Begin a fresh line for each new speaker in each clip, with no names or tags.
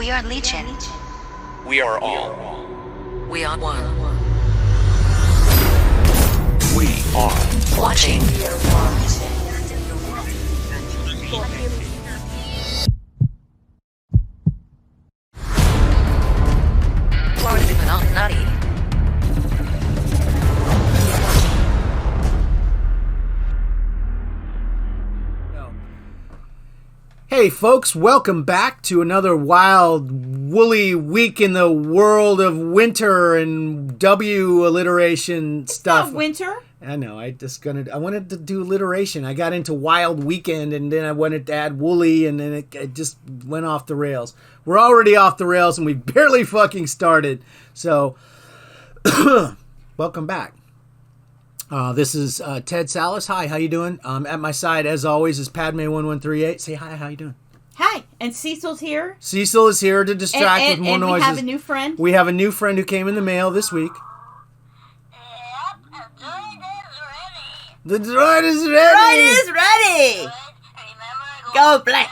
We are Legion.
We are all.
We are one.
We are
Watching. Nutty.
Hey folks, welcome back to another wild, woolly week in the world of winter and W alliteration stuff.
Not winter.
I know, I wanted to do alliteration. I got into wild weekend and then I wanted to add woolly and then it just went off the rails. We're already off the rails and we barely fucking started. So, welcome back. This is Tedsallis. Hi, how you doing? At my side, as always, is Padme1138. Say hi, how you doing?
Hi, and Cecil's here.
Cecil is here to distract with more
and
noises.
we have a new friend.
We have a new friend who came in the mail this week. The droid is ready.
Droid is ready. Go black.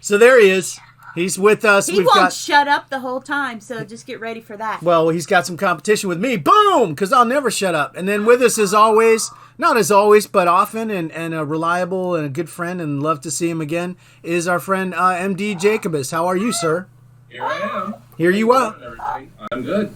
So there he is. He's with us.
He won't shut up the whole time, so just get ready for that.
Well, he's got some competition with me. Boom! Because I'll never shut up. And then with us as always, not as always, but often, and a reliable and a good friend, and love to see him again, is our friend MDJacobus. How are you, sir?
Here I am.
Here you are.
I'm good.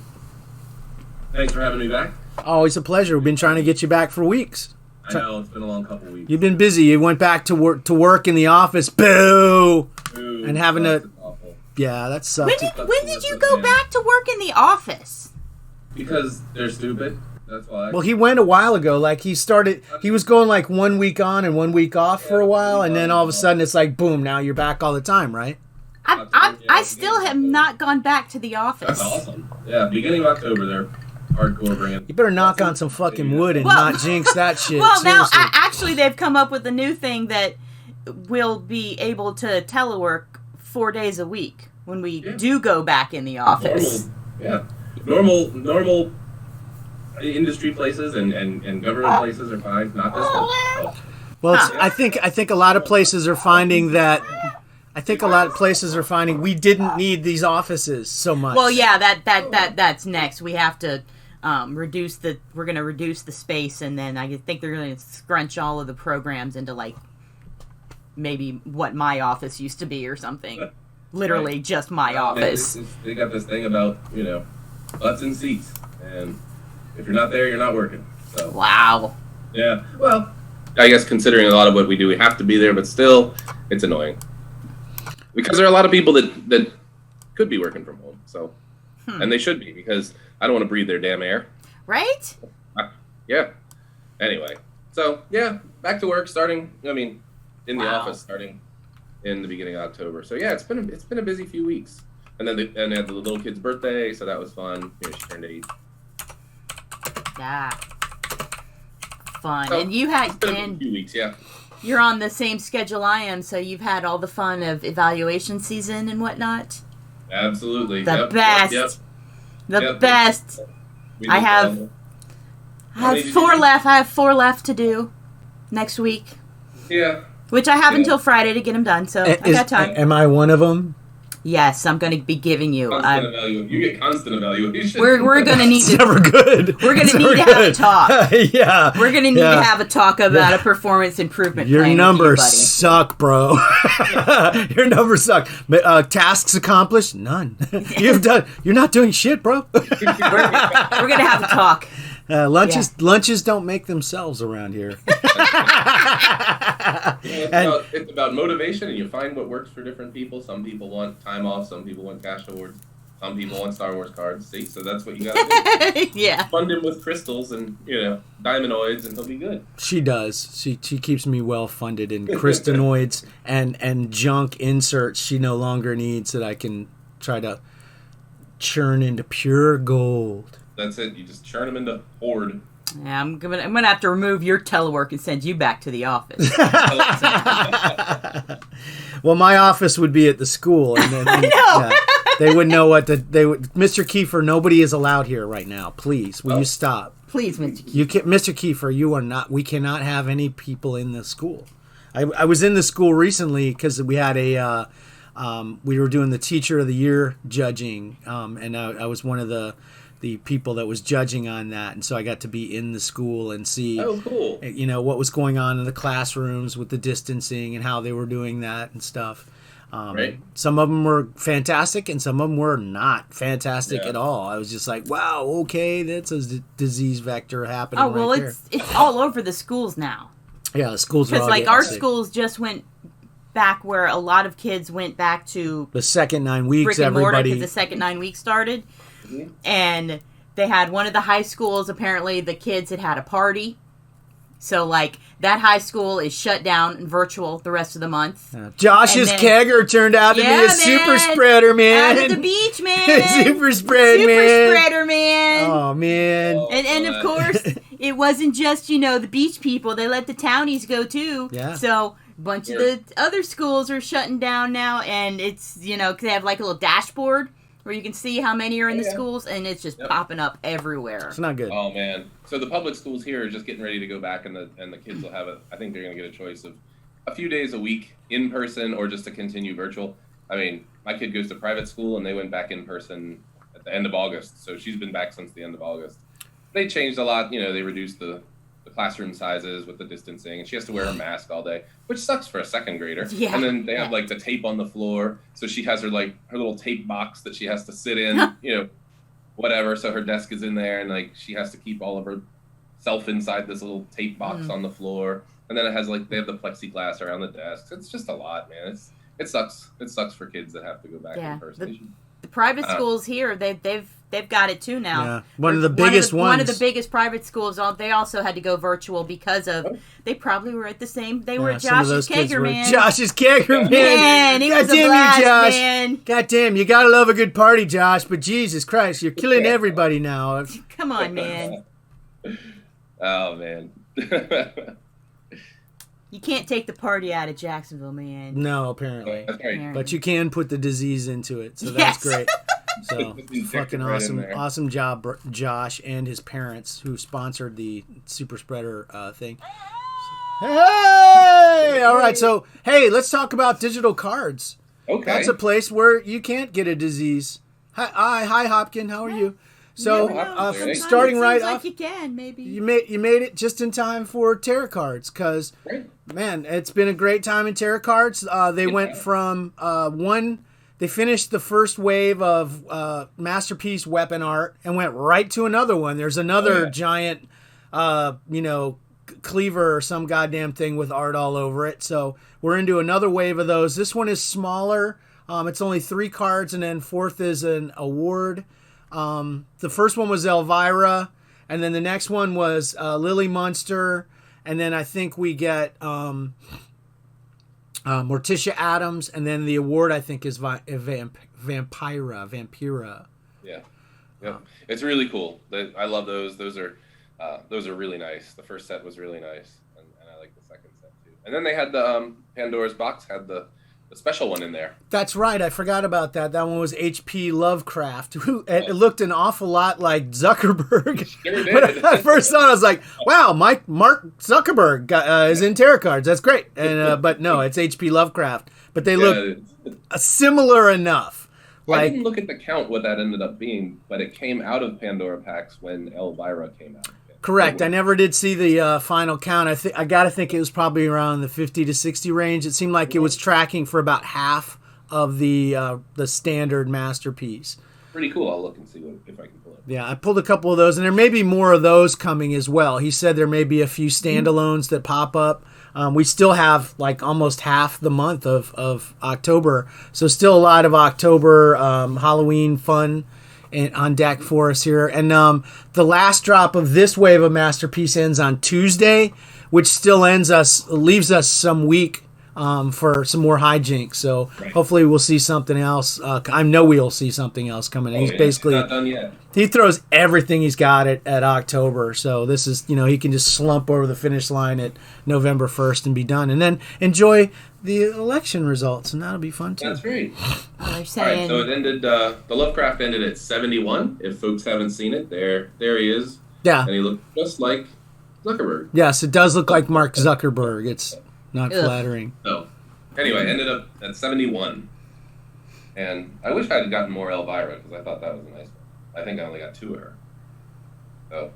Thanks for having me back.
Always a pleasure. We've been trying to get you back for weeks.
I know, it's been a long couple weeks.
You've been busy. You went back to work in the office. Boo!
Ooh,
And having to...
that's awful.
Yeah, that sucks.
When did you go back to work in the office?
Because they're stupid. That's why.
Well, he went a while ago. Like, he was going like 1 week on and 1 week off for a while, and then all of a sudden it's like, boom, now you're back all the time, right?
I still have not gone back to the office.
That's awesome. Yeah, beginning of October, they're hardcore bringing.
You better knock on some fucking wood and not jinx that shit.
Well, now,
seriously.
actually, they've come up with a new thing that we'll be able to telework 4 days a week when we do go back in the office.
Normal industry places and government places are fine. Not this one. Oh.
Well, I think a lot of places are finding that. I think a lot of places are finding we didn't need these offices so much.
Well, yeah, that's next. We have to we're going to reduce the space, and then I think they're going to scrunch all of the programs into like maybe what my office used to be or something. Literally
Right.
just my office.
They got this thing about, butts and seats, and if you're not there, you're not working. So
Wow.
yeah, well, I guess considering a lot of what we do, we have to be there, but still, it's annoying. Because there are a lot of people that could be working from home, so and they should be, because I don't want to breathe their damn air.
Right?
Yeah. Anyway, so yeah, back to work starting. In the office starting in the beginning of October. So yeah, it's been a busy few weeks. And then they had the little kid's birthday, so that was fun. She turned 8.
Yeah. Fun.
So,
And you had
it's been a few weeks, yeah.
You're on the same schedule I am, so you've had all the fun of evaluation season and whatnot.
Absolutely.
The best.
Yep.
The best.
We
I
did
have
well.
I have 4 left. I have 4 left to do next week.
Yeah.
Which I have
Yeah.
until Friday to get them done, so I got time.
Am I one of them?
Yes, I'm going to be giving you.
You get constant evaluation.
We're going to need
It's
to.
never good.
We're going
It's
to need
never
to have a
good.
talk.
Yeah.
We're going to need to have a talk about a performance improvement
Your
plan
numbers
with you, buddy.
suck, bro. Your numbers suck. Tasks accomplished? None. You're not doing shit, bro.
We're going to have a talk.
Lunches don't make themselves around here.
It's about motivation, and you find what works for different people. Some people want time off. Some people want cash awards. Some people want Star Wars cards. See, so that's what you got to do.
Yeah.
Fund him with crystals and diamondoids, and he'll be good.
She does. She keeps me well funded in crystanoids and junk inserts she no longer needs that I can try to churn into pure gold.
That's it. You just churn them into Hoard.
Yeah, I'm gonna have to remove your telework and send you back to the office.
Well, my office would be at the school, and then
I know.
they wouldn't know what they would. Mr. Kiefer, nobody is allowed here right now. Please, will you stop?
Please, Mr. Keith.
You can, Mr. Kiefer, you are not. We cannot have any people in the school. I was in the school recently because we had we were doing the Teacher of the Year judging, and I was one of the people that was judging on that, and so I got to be in the school and see,
cool.
What was going on in the classrooms with the distancing and how they were doing that and stuff.
Right.
Some of them were fantastic, and some of them were not fantastic at all. I was just like, wow, okay, that's a disease vector happening.
Oh well,
right
it's all over the schools now.
Yeah, the schools are all
Because like
getting
our
sick.
schools just went back where a lot of kids went back to
The second 9 weeks,
brick and mortar
everybody.
because the second 9 weeks started, and they had one of the high schools. Apparently, the kids had a party, so like that high school is shut down and virtual the rest of the month.
Josh's
And then-
kegger turned out to be a super
man.
spreader, man.
Out at the beach, man.
Super spread,
Super
man.
spreader, man.
Oh man.
And of course, it wasn't just, the beach people. They let the townies go, too.
Yeah.
So, a bunch of the other schools are shutting down now, and it's, 'cause they have, like, a little dashboard where you can see how many are in the schools, and it's just popping up everywhere.
It's not good.
Oh man! So the public schools here are just getting ready to go back, and the kids will have I think they're going to get a choice of a few days a week in person or just to continue virtual. I mean, my kid goes to private school, and they went back in person at the end of August, so she's been back since the end of August. They changed a lot. They reduced the classroom sizes with the distancing, and she has to wear a mask all day, which sucks for a second grader.
Yeah.
And then they have like the tape on the floor, so she has her little tape box that she has to sit in, whatever. So her desk is in there, and like she has to keep all of her self inside this little tape box on the floor. And then it has they have the plexiglass around the desks. It's just a lot, man. It sucks. It sucks for kids that have to go back in person.
The private schools here, they've got it too now.
Yeah. One of the biggest ones.
One of the biggest private schools, they also had to go virtual because of they probably were at the same. They were at
some of those
Josh's
kids
kegger,
were
man.
Josh's kegger, man.
Man, he was a
God damn
blast,
you, Josh.
man.
God damn, you gotta love a good party, Josh. But Jesus Christ, you're killing everybody now.
Come on, man.
Oh man.
You can't take the party out of Jacksonville, man.
No, apparently.
That's right.
But you can put the disease into it, so
Yes.
that's great. So
Inject
fucking
it right in
awesome,
there.
awesome job, Josh and his parents who sponsored the super spreader thing. Hey, all right. So hey, let's talk about digital cards.
Okay.
That's a place where you can't get a disease. Hi, Hopkin. How are you? So
never know. Sometimes
starting
it
right
seems like
off,
you can maybe.
you made it just in time for tarot cards because.
Great.
Man, it's been a great time in tarot cards. They went from they finished the first wave of Masterpiece weapon art and went right to another one. There's another giant, cleaver or some goddamn thing with art all over it. So we're into another wave of those. This one is smaller. It's only 3 cards, and then fourth is an award. The first one was Elvira, and then the next one was Lily Munster. And then I think we get Morticia Adams, and then the award I think is Vampira.
Yeah. It's really cool. I love those. Those are really nice. The first set was really nice, and I like the second set too. And then they had the Pandora's Box had the special one in there.
That's right. I forgot about that. That one was H.P. Lovecraft. It looked an awful lot like Zuckerberg.
Sure did.
When I first saw it, I was like, wow, Mark Zuckerberg is in tarot cards. That's great. And but no, it's H.P. Lovecraft. But they look similar enough.
I didn't look at the count what that ended up being, but it came out of Pandora packs when Elvira came out.
Correct. I never did see the final count. I got to think it was probably around the 50 to 60 range. It seemed like it was tracking for about half of the standard Masterpiece.
Pretty cool. I'll look and see if I can pull it.
Yeah, I pulled a couple of those, and there may be more of those coming as well. He said there may be a few standalones that pop up. We still have like almost half the month of October, so still a lot of October Halloween fun on deck for us here. And the last drop of this wave of Masterpiece ends on Tuesday, which still leaves us some week for some more hijinks. So hopefully we'll see something else. I know we'll see something else coming in. He's basically
not done yet.
He throws everything he's got at October. So this is, he can just slump over the finish line at November 1st and be done. And then enjoy the election results, and that'll be fun too.
That's right.
They're
All right,
saying,
so it ended. The Lovecraft ended at 71. If folks haven't seen it, there he is.
Yeah.
And he looked just like Zuckerberg.
Yes, it does look like Mark Zuckerberg. not
Ugh.
flattering.
So, anyway, ended up at 71. And I wish I had gotten more Elvira, because I thought that was a nice one. I think I only got 2 of her. So,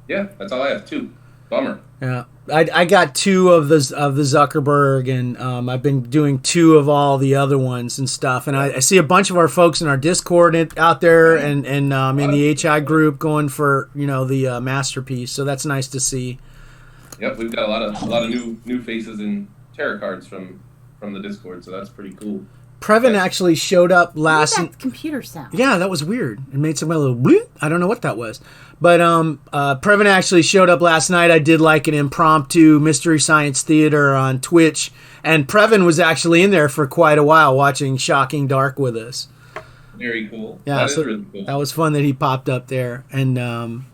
yeah, that's all I have, 2. Bummer.
Yeah, I got 2 of the Zuckerberg, and I've been doing 2 of all the other ones and stuff. And I see a bunch of our folks in our Discord out there, and in the HI group going for the masterpiece. So that's nice to see.
Yep, we've got a lot of new faces in tarot cards from the Discord, so that's pretty cool.
Previn actually showed up last.
What was that computer sound?
Yeah, that was weird. It made some little bleep. I don't know what that was. But Previn actually showed up last night. I did like an impromptu Mystery Science Theater on Twitch. And Previn was actually in there for quite a while watching Shocking Dark with us.
Very cool.
Yeah,
that is really cool.
That was fun that he popped up there. And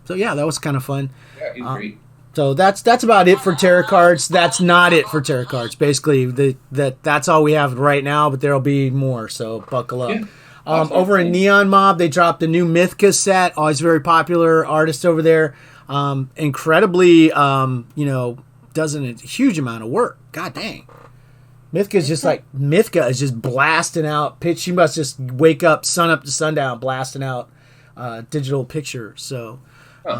so, yeah, that was kind of fun.
Yeah, he's great.
So that's about it for tarot cards. That's not it for tarot cards. Basically, that's all we have right now, but there'll be more, so buckle up.
Yeah.
Over in Neon Mob, they dropped a new Mythka set. Always very popular artist over there. Incredibly, does a huge amount of work. God dang. Mythka is just blasting out pitch. She must just wake up, sun up to sundown, blasting out digital pictures. So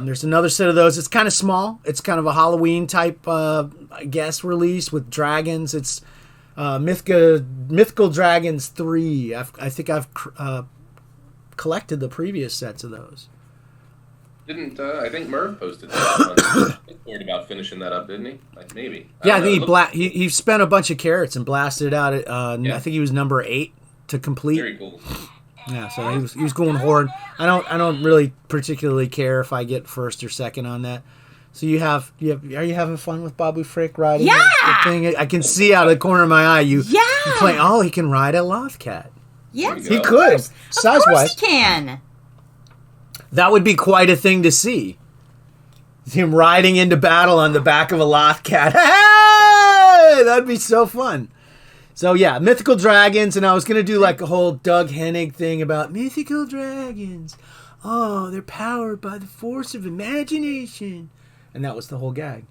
there's another set of those. It's kind of small. It's kind of a Halloween type, release with dragons. It's Mythical Dragons 3. I think I've collected the previous sets of those.
I think Merv posted that on about finishing that up, didn't he? Like, maybe.
Yeah, I think he spent a bunch of carats and blasted it out at, I think he was number 8 to complete.
Very cool.
Yeah, so he was going horde. I don't really particularly care if I get first or second on that. So are you having fun with Babu Frick riding the thing? I can see out of the corner of my eye you playing. Oh, he can ride a Lothcat.
Yes,
he could. Size
of course
wise,
he can.
That would be quite a thing to see. Him riding into battle on the back of a Lothcat. Hey, that'd be so fun. So yeah, Mythical Dragons, and I was gonna do like a whole Doug Hennig thing about mythical dragons. Oh, they're powered by the force of imagination. And that was the whole gag.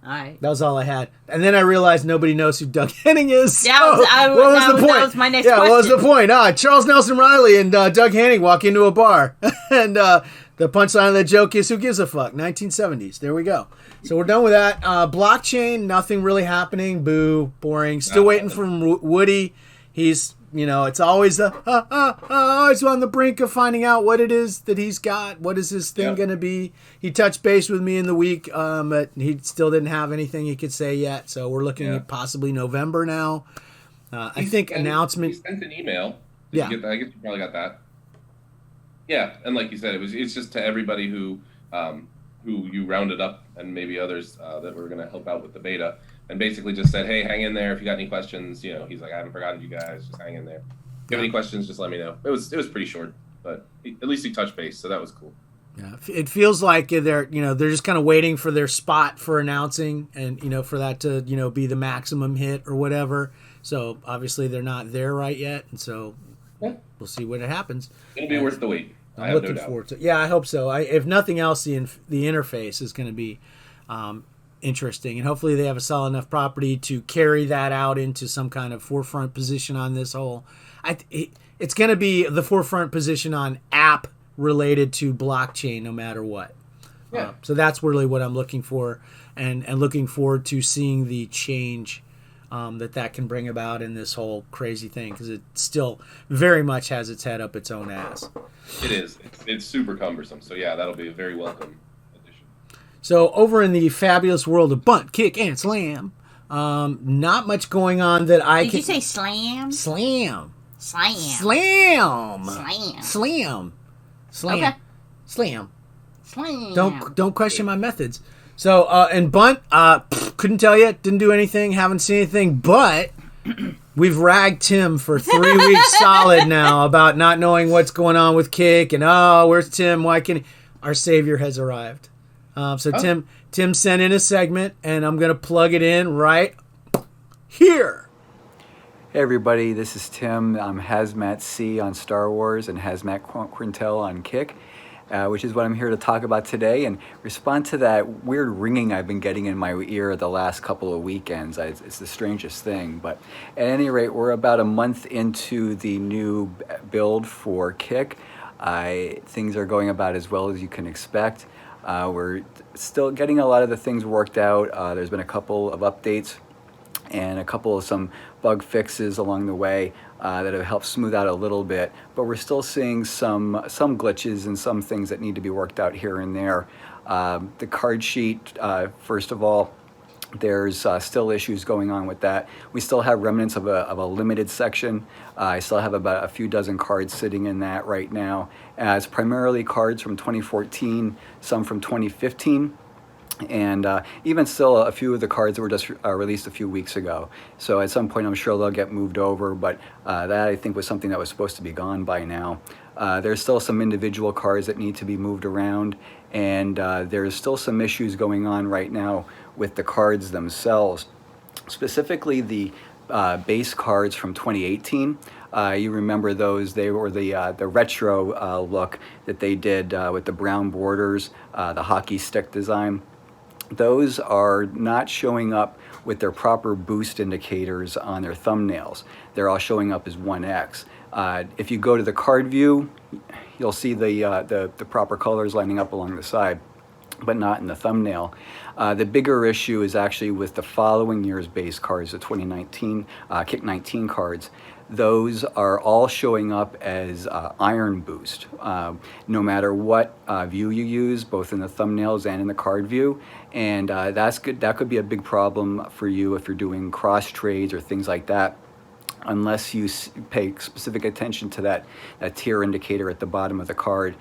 All right.
That was all I had. And then I realized nobody knows who Doug Hennig is.
Yeah,
what was the point?
That was my next question.
Yeah, what was the point? Charles Nelson Riley and Doug Hennig walk into a bar. And the punchline of the joke is, who gives a fuck? 1970s. There we go. So we're done with that. Blockchain, nothing really happening. Boo. Boring. Still waiting for Woody. He's... it's always always on the brink of finding out what it is that he's got. What is his thing going to be? He touched base with me in the week, but he still didn't have anything he could say yet. So we're looking at possibly November now. I think announcement.
He sent an email.
Yeah.
I guess you probably got that. Yeah, and like you said, it's just to everybody who you rounded up and maybe others that were going to help out with the beta. And basically just said, hey, hang in there. If you got any questions, he's like, I haven't forgotten you guys. Just hang in there. If you have any questions, just let me know. It was pretty short, but at least he touched base, so that was cool.
Yeah, it feels like they're just kind of waiting for their spot for announcing, and for that to be the maximum hit or whatever. So obviously they're not there right yet, and so we'll see when it happens.
It'll be worth the wait.
I'm looking forward to it. Yeah, I hope so. If nothing else, the interface is going to be interesting, and hopefully they have a solid enough property to carry that out into some kind of forefront position on this whole. It's going to be the forefront position on app related to blockchain, no matter what. Yeah. So that's really what I'm looking for, and looking forward to seeing the change that can bring about in this whole crazy thing, because it still very much has its head up its own ass.
It is. It's super cumbersome. So yeah, that'll be a very welcome.
So over in the fabulous world of bunt, kick, and slam, not much going on that I can...
Did you say slam?
Slam.
Slam.
Slam.
Slam.
Slam. Slam.
Okay.
Slam.
Slam.
Don't question my methods. So, in bunt, couldn't tell you, didn't do anything, haven't seen anything, but we've ragged Tim for 3 weeks solid now about not knowing what's going on with kick, and where's Tim? Why can't he? Our savior has arrived. Tim sent in a segment, and I'm going to plug it in right here.
Hey everybody, this is Tim. I'm Hazmat C on Star Wars and Hazmat Quintel on Kick. which is what I'm here to talk about today and respond to that weird ringing I've been getting in my ear the last couple of weekends. It's the strangest thing, but at any rate, we're about a month into the new build for Kick. Things are going about as well as you can expect. We're still getting a lot of the things worked out. There's been a couple of updates and a couple of some bug fixes along the way that have helped smooth out a little bit, but we're still seeing some glitches and some things that need to be worked out here and there. The card sheet, first of all, there's still issues going on with that. We still have remnants of a limited section. I still have about a few dozen cards sitting in that right now, as primarily cards from 2014, some from 2015, and even still a few of the cards that were just released a few weeks ago. So at some point I'm sure they'll get moved over, but that I think was something that was supposed to be gone by now. There's still some individual cards that need to be moved around, and there's still some issues going on right now with the cards themselves. Specifically the base cards from 2018. You remember those? They were the retro look that they did with the brown borders, the hockey stick design. Those are not showing up with their proper boost indicators on their thumbnails. They're all showing up as 1X. If you go to the card view, you'll see the proper colors lining up along the side, but not in the thumbnail. The bigger issue is actually with the following year's base cards, the 2019 Kick 19 cards. Those are all showing up as iron boost, no matter what view you use, both in the thumbnails and in the card view. And that's good. That could be a big problem for you if you're doing cross trades or things like that. Unless you pay specific attention to that tier indicator at the bottom of the card,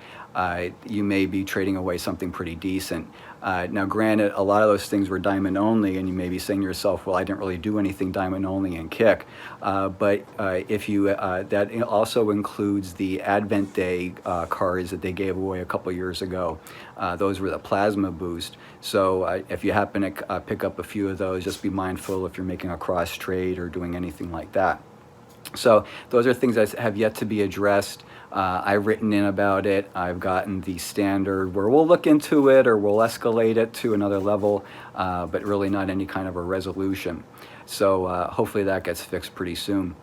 you may be trading away something pretty decent. Now granted, a lot of those things were diamond only, and you may be saying to yourself, well, I didn't really do anything diamond only in Kick. But if you, that also includes the Advent Day cards that they gave away a couple years ago. Those were the plasma boost. So if you happen to pick up a few of those, just be mindful if you're making a cross trade or doing anything like that. So those are things that have yet to be addressed. I've written in about it. I've gotten the standard where we'll look into it or we'll escalate it to another level, but really not any kind of a resolution. So hopefully that gets fixed pretty soon.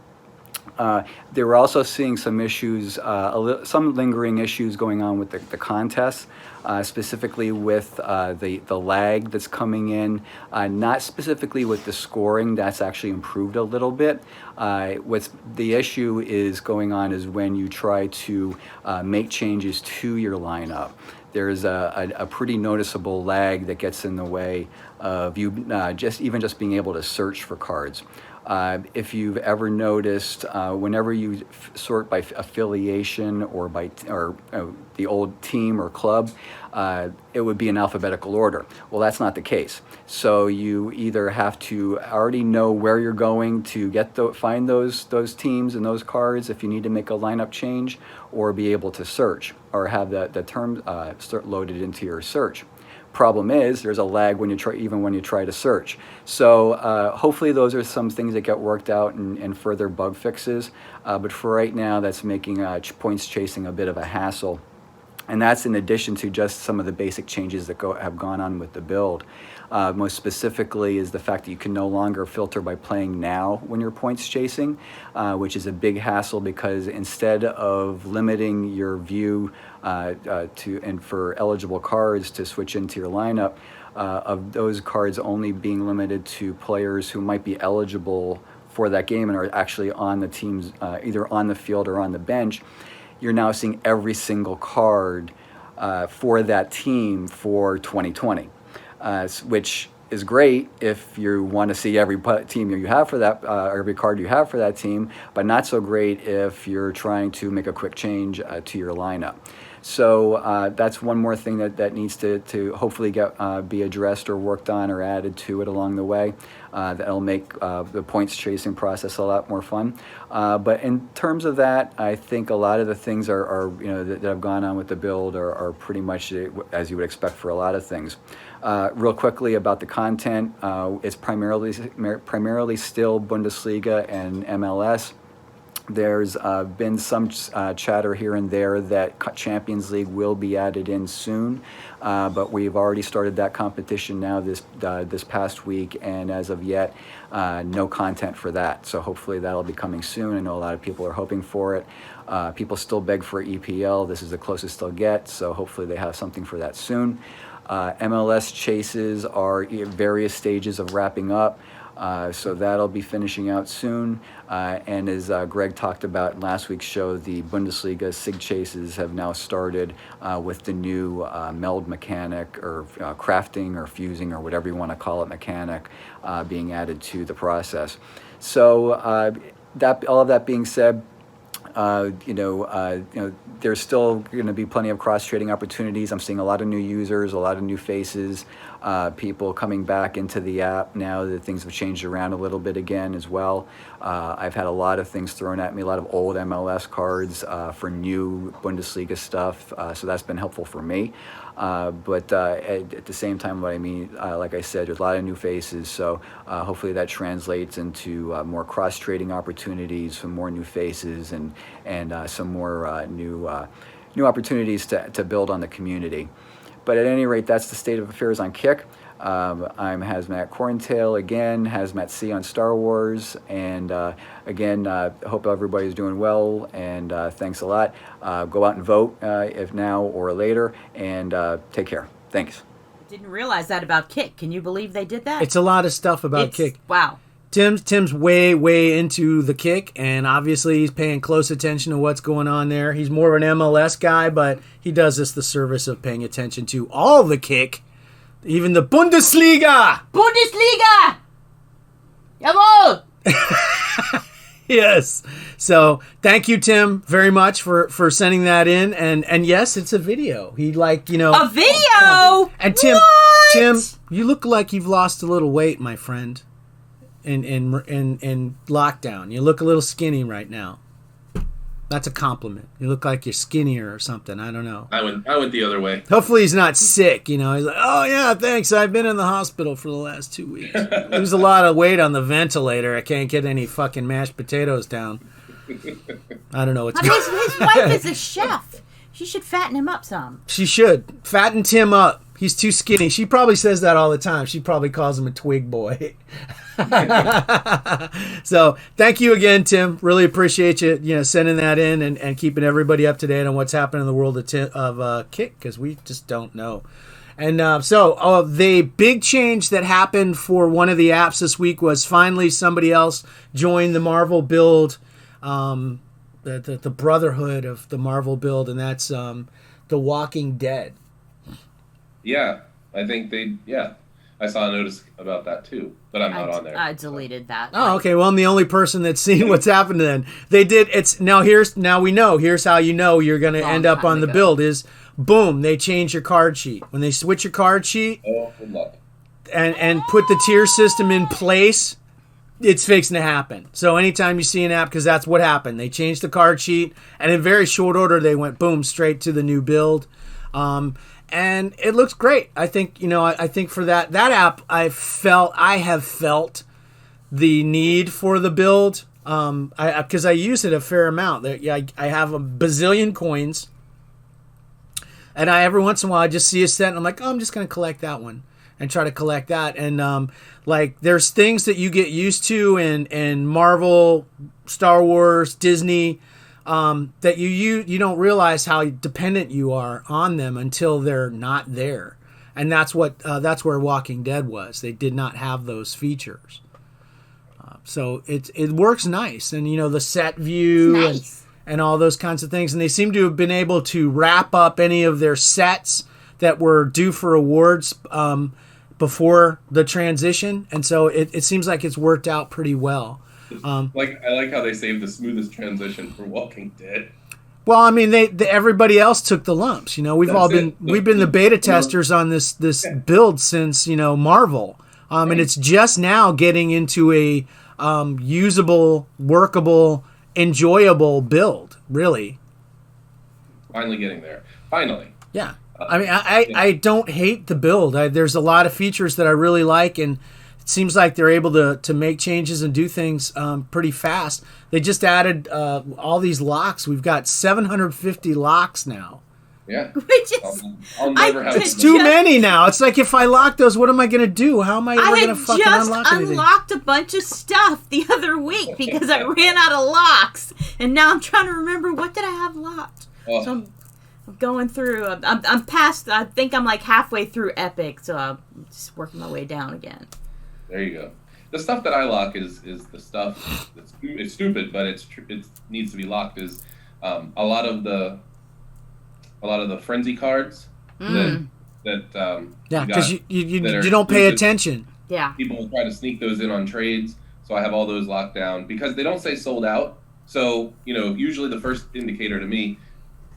They were also seeing some issues, some lingering issues going on with the contests, specifically with the lag that's coming in, not specifically with the scoring. That's actually improved a little bit. What's the issue is going on is when you try to make changes to your lineup. There's a pretty noticeable lag that gets in the way of you just being able to search for cards. If you've ever noticed, whenever you sort by affiliation or by the old team or club, it would be in alphabetical order. Well, that's not the case. So you either have to already know where you're going to find those teams and those cards if you need to make a lineup change, or be able to search or have the terms loaded into your search. Problem is, there's a lag when you try to search. So hopefully those are some things that get worked out in further bug fixes. But for right now, that's making points chasing a bit of a hassle. And that's in addition to just some of the basic changes that have gone on with the build. Most specifically is the fact that you can no longer filter by playing now when you're points chasing, which is a big hassle because instead of limiting your view for eligible cards to switch into your lineup, of those cards only being limited to players who might be eligible for that game and are actually on the teams, either on the field or on the bench, you're now seeing every single card for that team for 2020, which is great if you want to see every team you have for that, every card you have for that team, but not so great if you're trying to make a quick change to your lineup. So that's one more thing that needs to hopefully be addressed or worked on or added to it along the way. That'll make the points chasing process a lot more fun. But in terms of that, I think a lot of the things that have gone on with the build are pretty much as you would expect for a lot of things. Real quickly about the content, it's primarily still Bundesliga and MLS. There's been some chatter here and there that Champions League will be added in soon, but we've already started that competition now this past week, and as of yet, no content for that. So hopefully that'll be coming soon. I know a lot of people are hoping for it. People still beg for EPL. This is the closest they'll get, so hopefully they have something for that soon. MLS chases are at various stages of wrapping up. So that'll be finishing out soon. And as Greg talked about in last week's show, the Bundesliga SIG chases have now started with the new meld mechanic, or crafting or fusing, or whatever you want to call it, mechanic being added to the process. So all of that being said, there's still going to be plenty of cross-trading opportunities. I'm seeing a lot of new users, a lot of new faces, people coming back into the app now that things have changed around a little bit again as well. I've had a lot of things thrown at me, a lot of old MLS cards for new Bundesliga stuff, so that's been helpful for me. But at the same time, what I mean, like I said, there's a lot of new faces, so hopefully that translates into more cross-trading opportunities, some more new faces, and some more new opportunities to build on the community. But at any rate, that's the state of affairs on Kick. I'm Hazmat Corntail again, Hazmat C on Star Wars, and again, hope everybody's doing well, and thanks a lot. Go out and vote if now or later, and take care. Thanks.
Didn't realize that about Kick. Can you believe they did that?
It's a lot of stuff about Kick.
Wow.
Tim's way into the Kick, and obviously he's paying close attention to what's going on there. He's more of an MLS guy, but he does us the service of paying attention to all the Kick, even the Bundesliga.
Bundesliga! Jawohl!
Yes. So thank you, Tim, very much for sending that in. And yes, it's a video. He
a video.
And Tim,
What?
Tim, you look like you've lost a little weight, my friend. In lockdown, you look a little skinny right now. That's a compliment. You look like you're skinnier or something. I don't know.
I went the other way.
Hopefully he's not sick. He's like, oh yeah, thanks. I've been in the hospital for the last 2 weeks. Lose a lot of weight on the ventilator. I can't get any fucking mashed potatoes down. I don't know what's going on.
His wife is a chef. She should fatten him up some.
She should. Fatten Tim up. He's too skinny. She probably says that all the time. She probably calls him a twig boy. So thank you again, Tim. Really appreciate you sending that in and keeping everybody up to date on what's happening in the world of Kick, because we just don't know. And so the big change that happened for one of the apps this week was finally somebody else joined the Marvel build, the brotherhood of the Marvel build, and that's The Walking Dead.
Yeah, I think I saw a notice about that too, but I'm not on there.
I deleted that.
Oh, okay. Well, I'm the only person that's seen what's happened then. They did. Now we know. Here's how you know you're going to end up on the build is, boom, they change your card sheet. When they switch your card sheet and put the tier system in place, it's fixing to happen. So anytime you see an app, because that's what happened. They changed the card sheet, and in very short order, they went, boom, straight to the new build. And it looks great. I think, I think for that app, I have felt the need for the build. Because I use it a fair amount. I have a bazillion coins. And every once in a while, I just see a set and I'm like, I'm just going to collect that one and try to collect that. And there's things that you get used to in Marvel, Star Wars, Disney, that you don't realize how dependent you are on them until they're not there. And that's where Walking Dead was. They did not have those features. So it works nice. And, the set view
nice.
and all those kinds of things. And they seem to have been able to wrap up any of their sets that were due for awards before the transition. And so it seems like it's worked out pretty well.
I like how they saved the smoothest transition for Walking Dead.
Well, I mean, everybody else took the lumps. We've been the beta testers on this build since Marvel, and it's just now getting into a usable, workable, enjoyable build. Really,
finally getting there. Finally,
yeah. I mean, I don't hate the build. There's a lot of features that I really like, and it seems like they're able to make changes and do things pretty fast. They just added all these locks. We've got 750 locks now.
Yeah.
Which is,
I'll never have
It's too many now. It's like, if I lock those, what am I going to do? How am I ever
I
going
had
to fucking
just
unlock anything?
unlocked a bunch of stuff the other week because I ran out of locks, and now I'm trying to remember what did I have locked.
Oh.
So I'm going through. I'm past. I think I'm like halfway through Epic, so I'm just working my way down again.
There you go. The stuff that I lock is the stuff that's it's stupid, but it needs to be locked. Is a lot of the frenzy cards that
Yeah, because you
that
don't pay
exclusive.
attention.
Yeah.
People will try to sneak those in on trades, so I have all those locked down because they don't say sold out. So usually the first indicator to me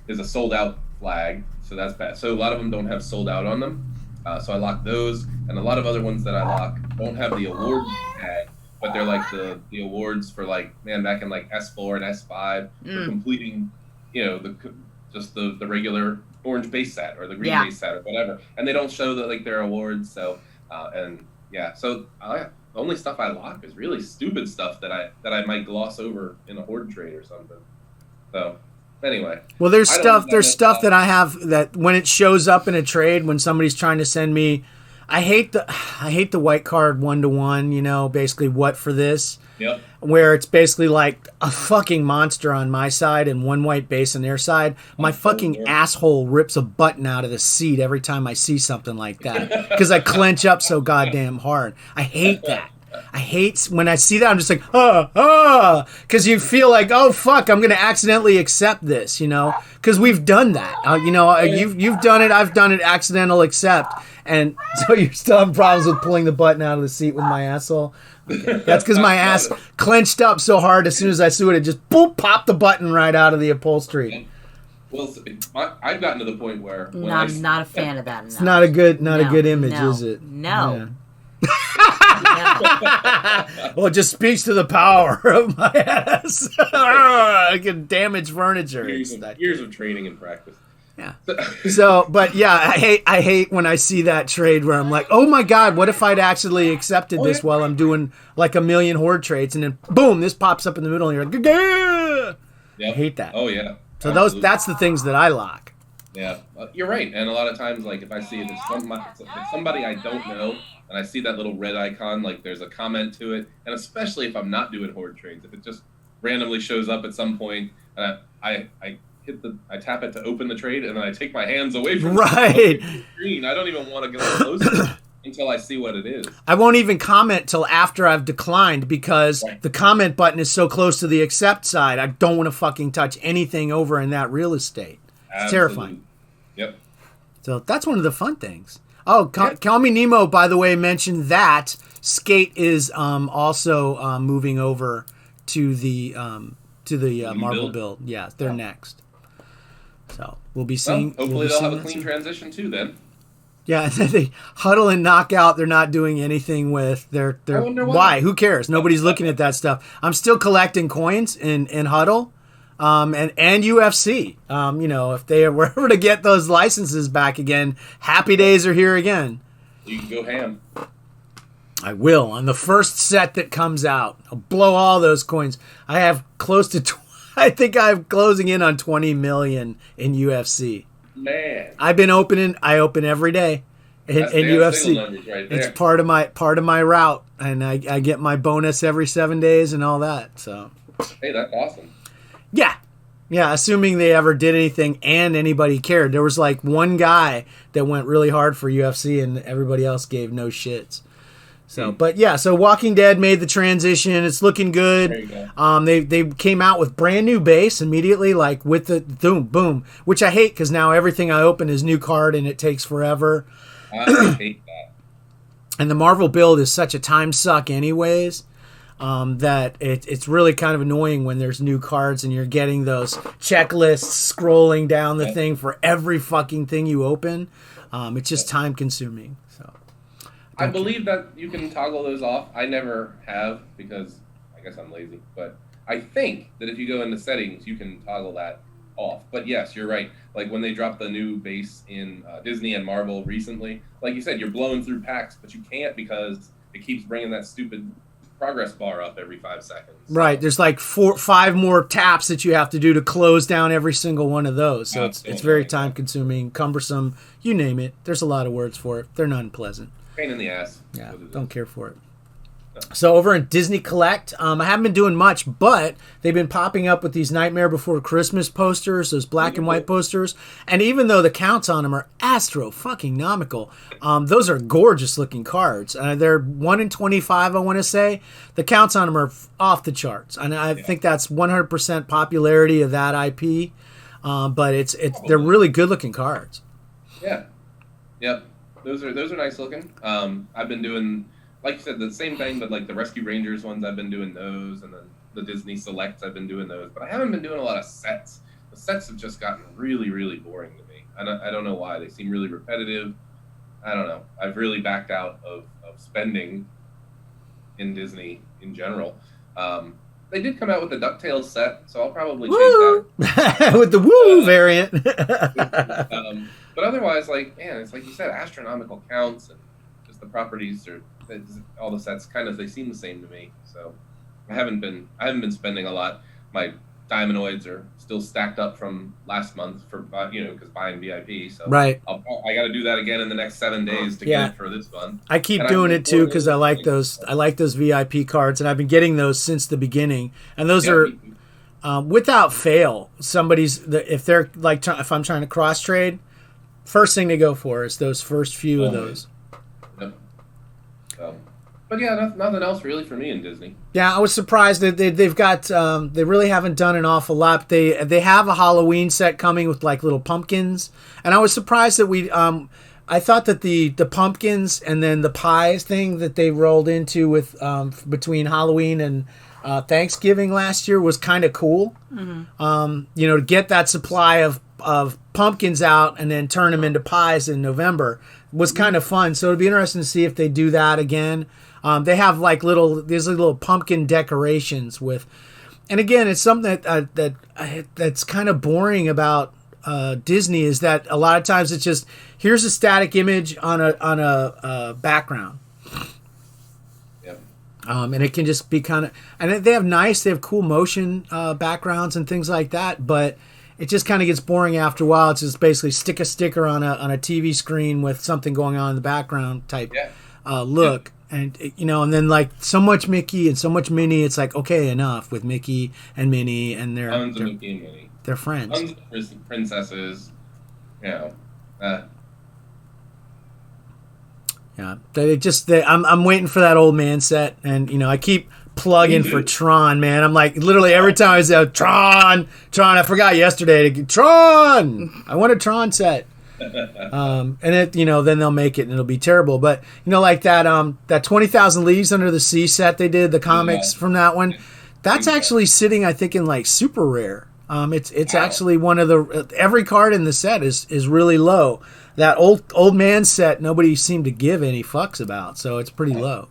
is a sold out flag, so that's bad. So a lot of them don't have sold out on them, so I lock those, and a lot of other ones that I lock don't have the award tag, but they're like the awards for back in like S4 and S5 for completing, the regular orange base set or the green base set or whatever, and they don't show that like their awards. So the only stuff I lock is really stupid stuff that I might gloss over in a horde trade or something. So anyway,
well, there's stuff that I have that when it shows up in a trade, when somebody's trying to send me, I hate the white card 1-to-1, basically what for this.
Yep.
Where it's basically like a fucking monster on my side and one white base on their side. My fucking asshole rips a button out of the seat every time I see something like that because I clench up so goddamn hard. I hate that. I hate when I see that. I'm just like, because you feel like, oh fuck, I'm gonna accidentally accept this, because we've done that. You've done it, I've done it, accidental accept, and so you're still having problems with pulling the button out of the seat with my asshole. Okay. That's because my ass clenched up so hard as soon as I saw it, just boop, popped the button right out of the upholstery.
Well, I've gotten to the point where
I'm not a fan of that.
It's not a good image, is it?
No.
Well, it just speaks to the power of my ass. I can damage furniture.
Years of training and practice.
Yeah. So, but yeah, I hate when I see that trade where I'm like, oh my god, what if I'd actually accepted this while I'm doing like a million horde trades, and then boom, this pops up in the middle, and you're like, gah! Yep. I hate that.
Oh yeah.
So that's the things that I lock.
Yeah, you're right. And a lot of times, like if I see if somebody I don't know, and I see that little red icon, like there's a comment to it, and especially if I'm not doing horde trades, if it just randomly shows up at some point, and I tap it to open the trade, and then I take my hands away from the screen. I don't even want to go close to it until I see what it is. I
won't even comment till after I've declined because the comment button is so close to the accept side. I don't want to fucking touch anything over in that real estate. It's terrifying.
Yep.
So that's one of the fun things. Oh, Call Me Nemo, by the way, mentioned that Skate is also moving over to the Marvel build. Yeah, they're next. So we'll be seeing.
Hopefully they'll have a clean transition too. Then.
Yeah, they huddle and knock out. They're not doing anything with their. Why? Who cares? Nobody's looking at that stuff. I'm still collecting coins in huddle, and UFC. If they were ever to get those licenses back again, happy days are here again.
You can go ham.
I will on the first set that comes out. I'll blow all those coins. I have close to. I think I'm closing in on 20 million in UFC.
Man,
I've been opening. I open every day in UFC.
Right,
it's part of my route, and I get my bonus every 7 days and all that. So,
hey, that's awesome.
Yeah, assuming they ever did anything and anybody cared. There was like one guy that went really hard for UFC, and everybody else gave no shits. So, but yeah, so Walking Dead made the transition. It's looking good.
There you go.
They came out with brand new base immediately, like with the boom, which I hate because now everything I open is new card and it takes forever.
I hate that.
And the Marvel build is such a time suck, anyways. That it's really kind of annoying when there's new cards and you're getting those checklists scrolling down the thing for every fucking thing you open. It's just time consuming. So.
I believe that you can toggle those off. I never have because I guess I'm lazy. But I think that if you go into settings, you can toggle that off. But yes, you're right. Like when they dropped the new base in Disney and Marvel recently, like you said, you're blowing through packs, but you can't because it keeps bringing that stupid progress bar up every 5 seconds.
Right. There's like 5 more taps that you have to do to close down every single one of those. So it's very time consuming, cumbersome, you name it. There's a lot of words for it. They're not unpleasant.
Pain in the ass.
Yeah, don't care for it. So over in Disney Collect, I haven't been doing much, but they've been popping up with these Nightmare Before Christmas posters, those black and white posters. And even though the counts on them are astro-fucking-nomical, those are gorgeous-looking cards. They're 1 in 25, I want to say. The counts on them are off the charts. And I think that's 100% popularity of that IP. But they're really good-looking cards.
Yeah. Yep. Those are nice looking. I've been doing, like you said, the same thing, but like the Rescue Rangers ones, I've been doing those, and then the Disney Selects, I've been doing those. But I haven't been doing a lot of sets. The sets have just gotten really, really boring to me. I don't know why. They seem really repetitive. I don't know. I've really backed out of spending in Disney in general. They did come out with the DuckTales set, so I'll probably change that.
With the woo variant.
But otherwise, like, man, it's like you said, astronomical counts and just the properties all the sets they seem the same to me. So I haven't been spending a lot. My Diamondoids are still stacked up from last month for because buying VIP. So
right.
I got to do that again in the next 7 days to get it for this one.
I keep doing it too because I like those. I like those VIP cards, and I've been getting those since the beginning. And those are without fail. If I'm trying to cross trade, first thing to go for is those first few of those.
Yep. But yeah, nothing else really for me in Disney. Yeah,
I was surprised that they've got. They really haven't done an awful lot. They have a Halloween set coming with like little pumpkins, and I was surprised that we. I thought that the pumpkins and then the pies thing that they rolled into with between Halloween and Thanksgiving last year was kind of cool. Mm-hmm. To get that supply of pumpkins out and then turn them into pies in November was kind of fun. So it'd be interesting to see if they do that again. They have like little pumpkin decorations with, and again, it's something that's kind of boring about Disney is that a lot of times it's just here's a static image on a background.
Yep.
And it can just be kind of, and they have cool motion backgrounds and things like that, but it just kind of gets boring after a while. It's just basically stick a sticker on a TV screen with something going on in the background type look. And, and then like so much Mickey and so much Minnie, it's like, okay, enough with Mickey and Minnie and
tons of Mickey and Minnie.
They're friends.
Tons of princesses, Yeah.
I'm waiting for that old man set, and I keep plugging for Tron, man. I'm like literally every time I say Tron. I forgot yesterday to Tron. I want a Tron set. And it, then they'll make it and it'll be terrible. But like that 20,000 Leagues Under the Sea set they did, the comics from that one, that's actually sitting, I think, in like super rare. It's actually one of the every card in the set is really low. That old man set nobody seemed to give any fucks about, so it's pretty low.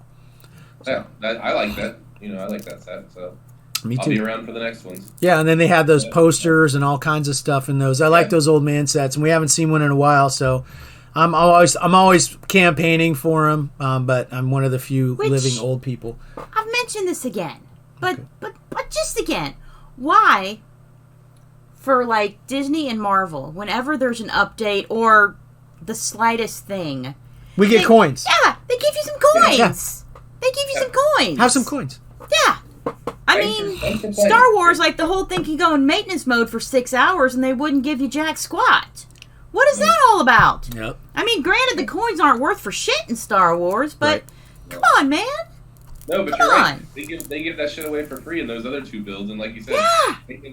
Yeah, I like that. I like that set. So
me too.
I'll be around for the next ones.
Yeah, and then they had those posters and all kinds of stuff in those. I like those old man sets, and we haven't seen one in a while, so I'm always campaigning for them. But I'm one of the few living old people.
I've mentioned this again, but just again, why? For like Disney and Marvel, whenever there's an update or the slightest thing,
we get coins.
Yeah, they give you some coins. Yeah. They give you some coins.
Have some coins.
Yeah. I mean, Star Wars, like the whole thing can go in maintenance mode for 6 hours and they wouldn't give you jack squat. What is that all about?
Yep.
I mean, granted, the coins aren't worth for shit in Star Wars, but come on, man.
No, but you're right. They give that shit away for free in those other two builds, and like you said,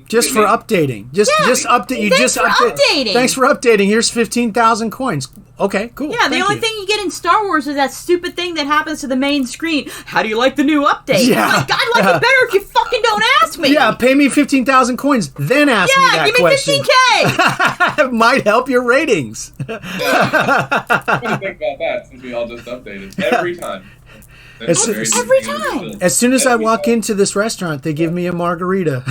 just for updating. Just update. You just updating. Thanks for updating. Here's 15,000 coins. Okay, cool.
Yeah, the only thing you get in Star Wars is that stupid thing that happens to the main screen. How do you like the new update?
Yeah.
Like, I'd like it better if you fucking don't ask me.
Yeah, pay me 15,000 coins, then ask me that question.
Yeah, give me 15K.
Might help your ratings.
What do you think about that? Since we all just updated every time.
Every time.
As soon as I walk into this restaurant, they give me a margarita.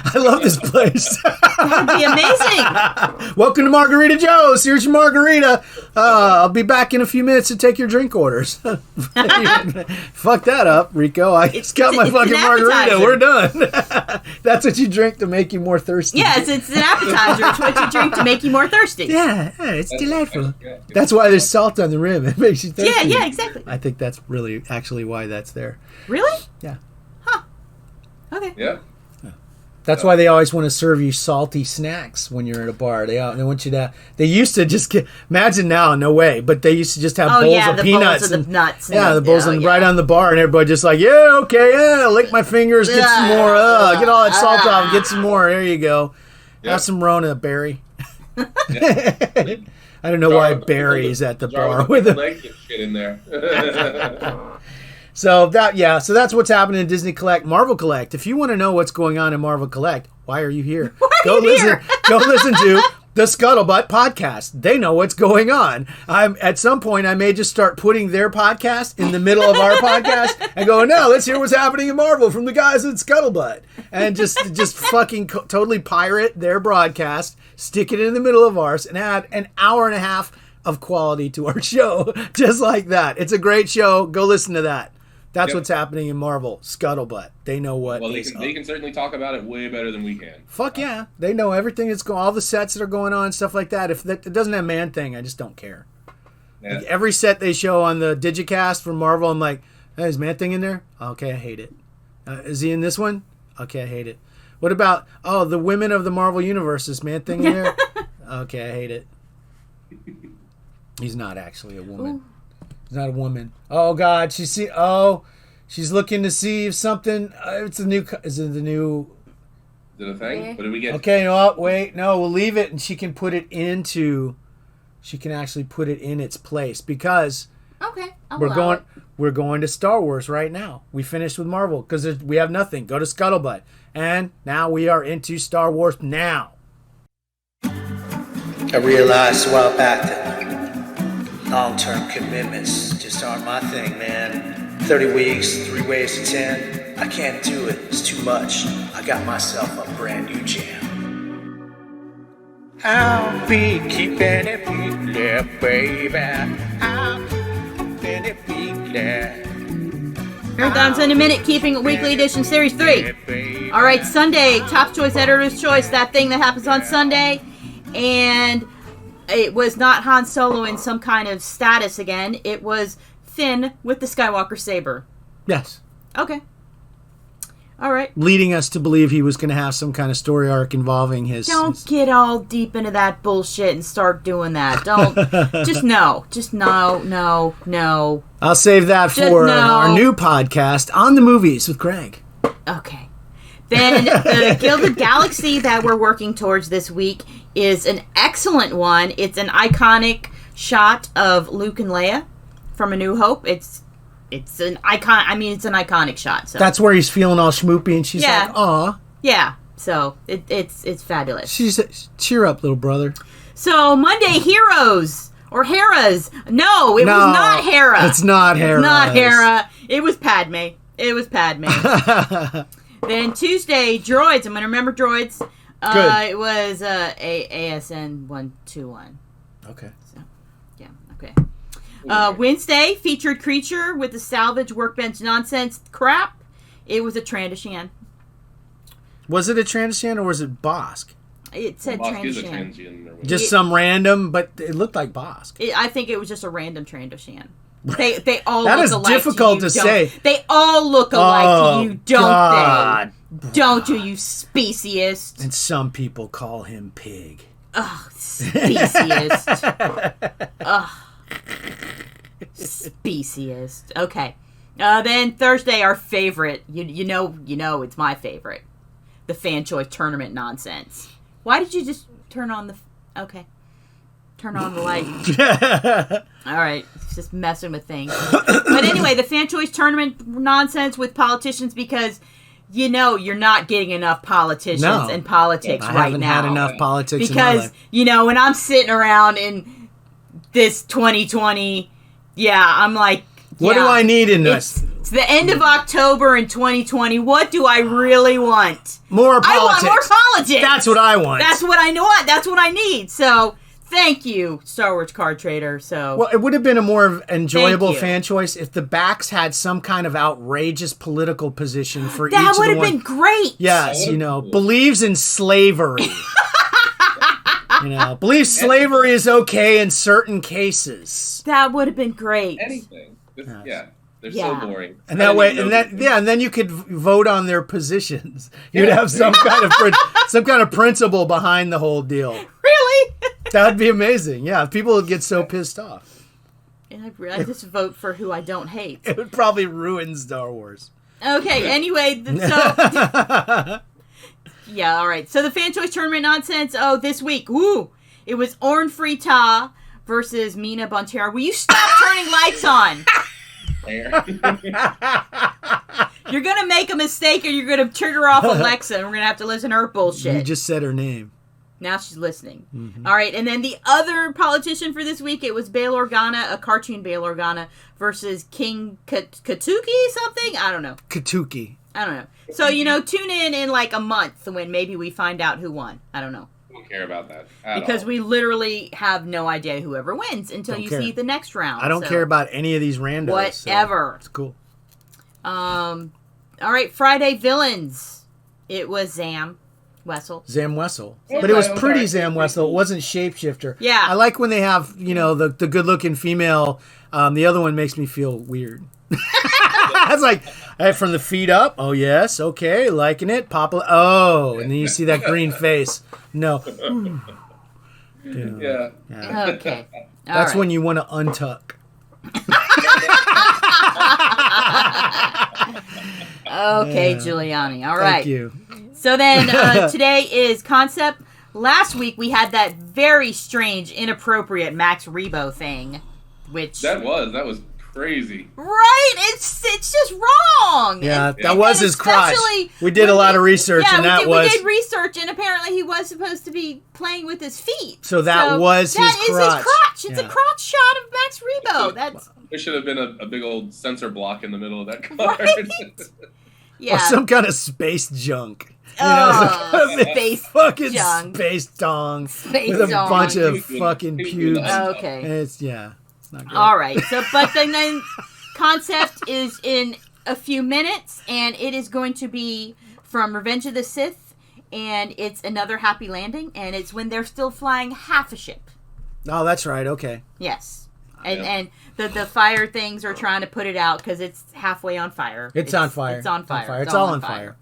I love this place.
That'd be amazing.
Welcome to Margarita Joe's. Here's your margarita. I'll be back in a few minutes to take your drink orders. Fuck that up, Rico. I just got my fucking margarita. We're done. That's what you drink to make you more thirsty.
Yes, it's an appetizer. It's what you drink to make you more thirsty.
Yeah, it's delightful. That's why there's salt on the rim. It makes you thirsty.
Yeah, exactly.
I think that's really actually why that's there.
Really?
Yeah.
Huh. Okay.
Yeah.
That's why they always want to serve you salty snacks when you're at a bar. They want you to. They used to just imagine now, no way. But they used to just have bowls of peanuts
and nuts.
The bowls right on the bar, and everybody just like, lick my fingers, get some more, get all that salt off, get some more. There you go.
Yeah.
Have some Rona, Barry. I don't know why Barry's at the bar with him.
Shit in there.
So that's what's happening in Disney Collect, Marvel Collect. If you want to know what's going on in Marvel Collect, why are you here? Go listen to the Scuttlebutt podcast. They know what's going on. At some point I may just start putting their podcast in the middle of our podcast and go, no, let's hear what's happening in Marvel from the guys at Scuttlebutt, and just fucking totally pirate their broadcast, stick it in the middle of ours, and add an hour and a half of quality to our show, just like that. It's a great show. Go listen to that. That's what's happening in Marvel. Scuttlebutt. They know what.
Well, they can certainly talk about it way better than we can.
Fuck yeah. They know everything that's going, all the sets that are going on, stuff like that. If it doesn't have Man-Thing, I just don't care. Yeah. Like every set they show on the Digicast from Marvel, I'm like, hey, is Man-Thing in there? Okay, I hate it. Is he in this one? Okay, I hate it. What about, the women of the Marvel Universe? Is Man-Thing in there? Okay, I hate it. He's not actually a woman. Ooh. He's not a woman. Oh God, she's looking to see if something. Is it the new?
Is it a thing? What did we get?
Okay, no, wait, no, we'll leave it, and she can put it into. She can actually put it in its place because.
Okay,
we're going to Star Wars right now. We finished with Marvel because we have nothing. Go to Scuttlebutt, and now we are into Star Wars now.
I realized a while back that long-term commitments just aren't my thing, man. 30 weeks, 3 ways to 10. I can't do it. It's too much. I got myself a brand new jam. I'll be keeping it weekly, baby. I'll be keeping it weekly.
Marathons in a Minute, Keeping It Weekly Edition, Series 3. All right, Sunday, Top Choice, Editor's Choice, that thing that happens on Sunday. And it was not Han Solo in some kind of status again. It was Finn with the Skywalker saber.
Yes.
Okay. All right.
Leading us to believe he was going to have some kind of story arc involving his...
Don't get all deep into that bullshit and start doing that. Don't. Just no. Just no.
I'll save that for our new podcast, On the Movies with Greg.
Okay. Then the Gilded Galaxy that we're working towards this week is an excellent one. It's an iconic shot of Luke and Leia from A New Hope. It's an icon. I mean, it's an iconic shot. So
that's where he's feeling all schmoopy, and she's like, "Aw."
Yeah. So it's fabulous.
She's cheer up, little brother.
So Monday, Heroes or Hera's. No, it was not Hera.
It's not Hera.
It's not Hera. It was Padme. Then Tuesday, Droids. I'm going to remember Droids.
Good.
It was ASN 121.
Okay.
So, yeah, okay. Wednesday, Featured Creature with the salvage workbench nonsense crap. It was a Trandoshan.
Was it a Trandoshan or was it Bosk?
It said Trandoshan.
Just some random, but it looked like Bosk.
I think it was just a random Trandoshan. They all
that
look
is
alike.
Difficult to say.
They all look alike to you, don't
God.
they? Don't you speciest?
And some people call him Pig.
Ugh, speciest. Ugh. Speciest. Okay. Then Thursday, our favorite. You know it's my favorite. The fan choice tournament nonsense. Why did you just turn on the... Okay. Turn on the light. All right. It's just messing with things. But anyway, the fan choice tournament nonsense with politicians because... you're not getting enough politicians and politics right now.
I haven't had enough politics
because,
in my life.
When I'm sitting around in this 2020, I'm like...
What do I need in this?
It's the end of October in 2020. What do I really want?
More politics.
I want more politics.
That's what I want.
That's what I want. That's what I need. So, Thank you, Star Wars card trader. So
Well, it would have been a more enjoyable
Thank you.
fan choice if the backs had some kind of outrageous political position for each
that
of
would
the
have been
ones.
great.
Yes, believes in slavery. Believes slavery is okay in certain cases.
That would have been great.
Anything. Yeah. They're
Yeah.
so boring.
And that way, and then you could vote on their positions. You'd have some kind of principle behind the whole deal.
Really?
That would be amazing. Yeah, people would get so pissed off.
And I just vote for who I don't hate.
It would probably ruin Star Wars.
Okay, anyway, yeah, all right. So the fan choice tournament nonsense. Oh, this week, it was Orn Frita versus Mina Bontero. Will you stop turning lights on? You're gonna make a mistake, or you're gonna trigger off Alexa, and we're gonna have to listen to her bullshit.
You just said her name.
Now she's listening. Mm-hmm. All right, and then the other politician for this week, it was Bail Organa, a cartoon Bail Organa, versus King Katuki something? I don't know.
Katuki.
I don't know. So, tune in like a month when maybe we find out who won. I don't know.
I don't care about that
because we literally have no idea whoever wins until you see the next round.
I don't care about any of these randos.
Whatever.
So it's cool.
All right, Friday villains. It was Zam Wessel.
Zam Wessel. But it was pretty Zam Wessel. It wasn't Shapeshifter.
Yeah.
I like when they have, the good-looking female. The other one makes me feel weird. It's like, hey, from the feet up. Oh, yes. Okay. Liking it. Oh. And then you see that green face. No.
Yeah.
Okay.
That's when you want to untuck.
Okay, Giuliani. All right.
Thank you.
So then today is concept. Last week we had that very strange, inappropriate Max Rebo thing, which
that was crazy.
Right? It's just wrong.
Yeah, that was his crotch. We did a lot of research, and we did
research, and apparently he was supposed to be playing with his feet.
So that was his crotch.
That is his crotch. It's a crotch shot of Max Rebo.
There should have been a big old sensor block in the middle of that card.
Right? Yeah.
Or some kind of space junk.
Space
fucking
junk.
Space dong.
Space
with a
dong.
bunch of fucking pubes.
Okay.
It's not good.
All right. So, but then concept is in a few minutes, and it is going to be from Revenge of the Sith, and it's another happy landing, and it's when they're still flying half a ship.
Oh, that's right. Okay.
Yes. And the fire things are trying to put it out because it's halfway on fire.
It's on fire.
It's on fire.
It's all on fire.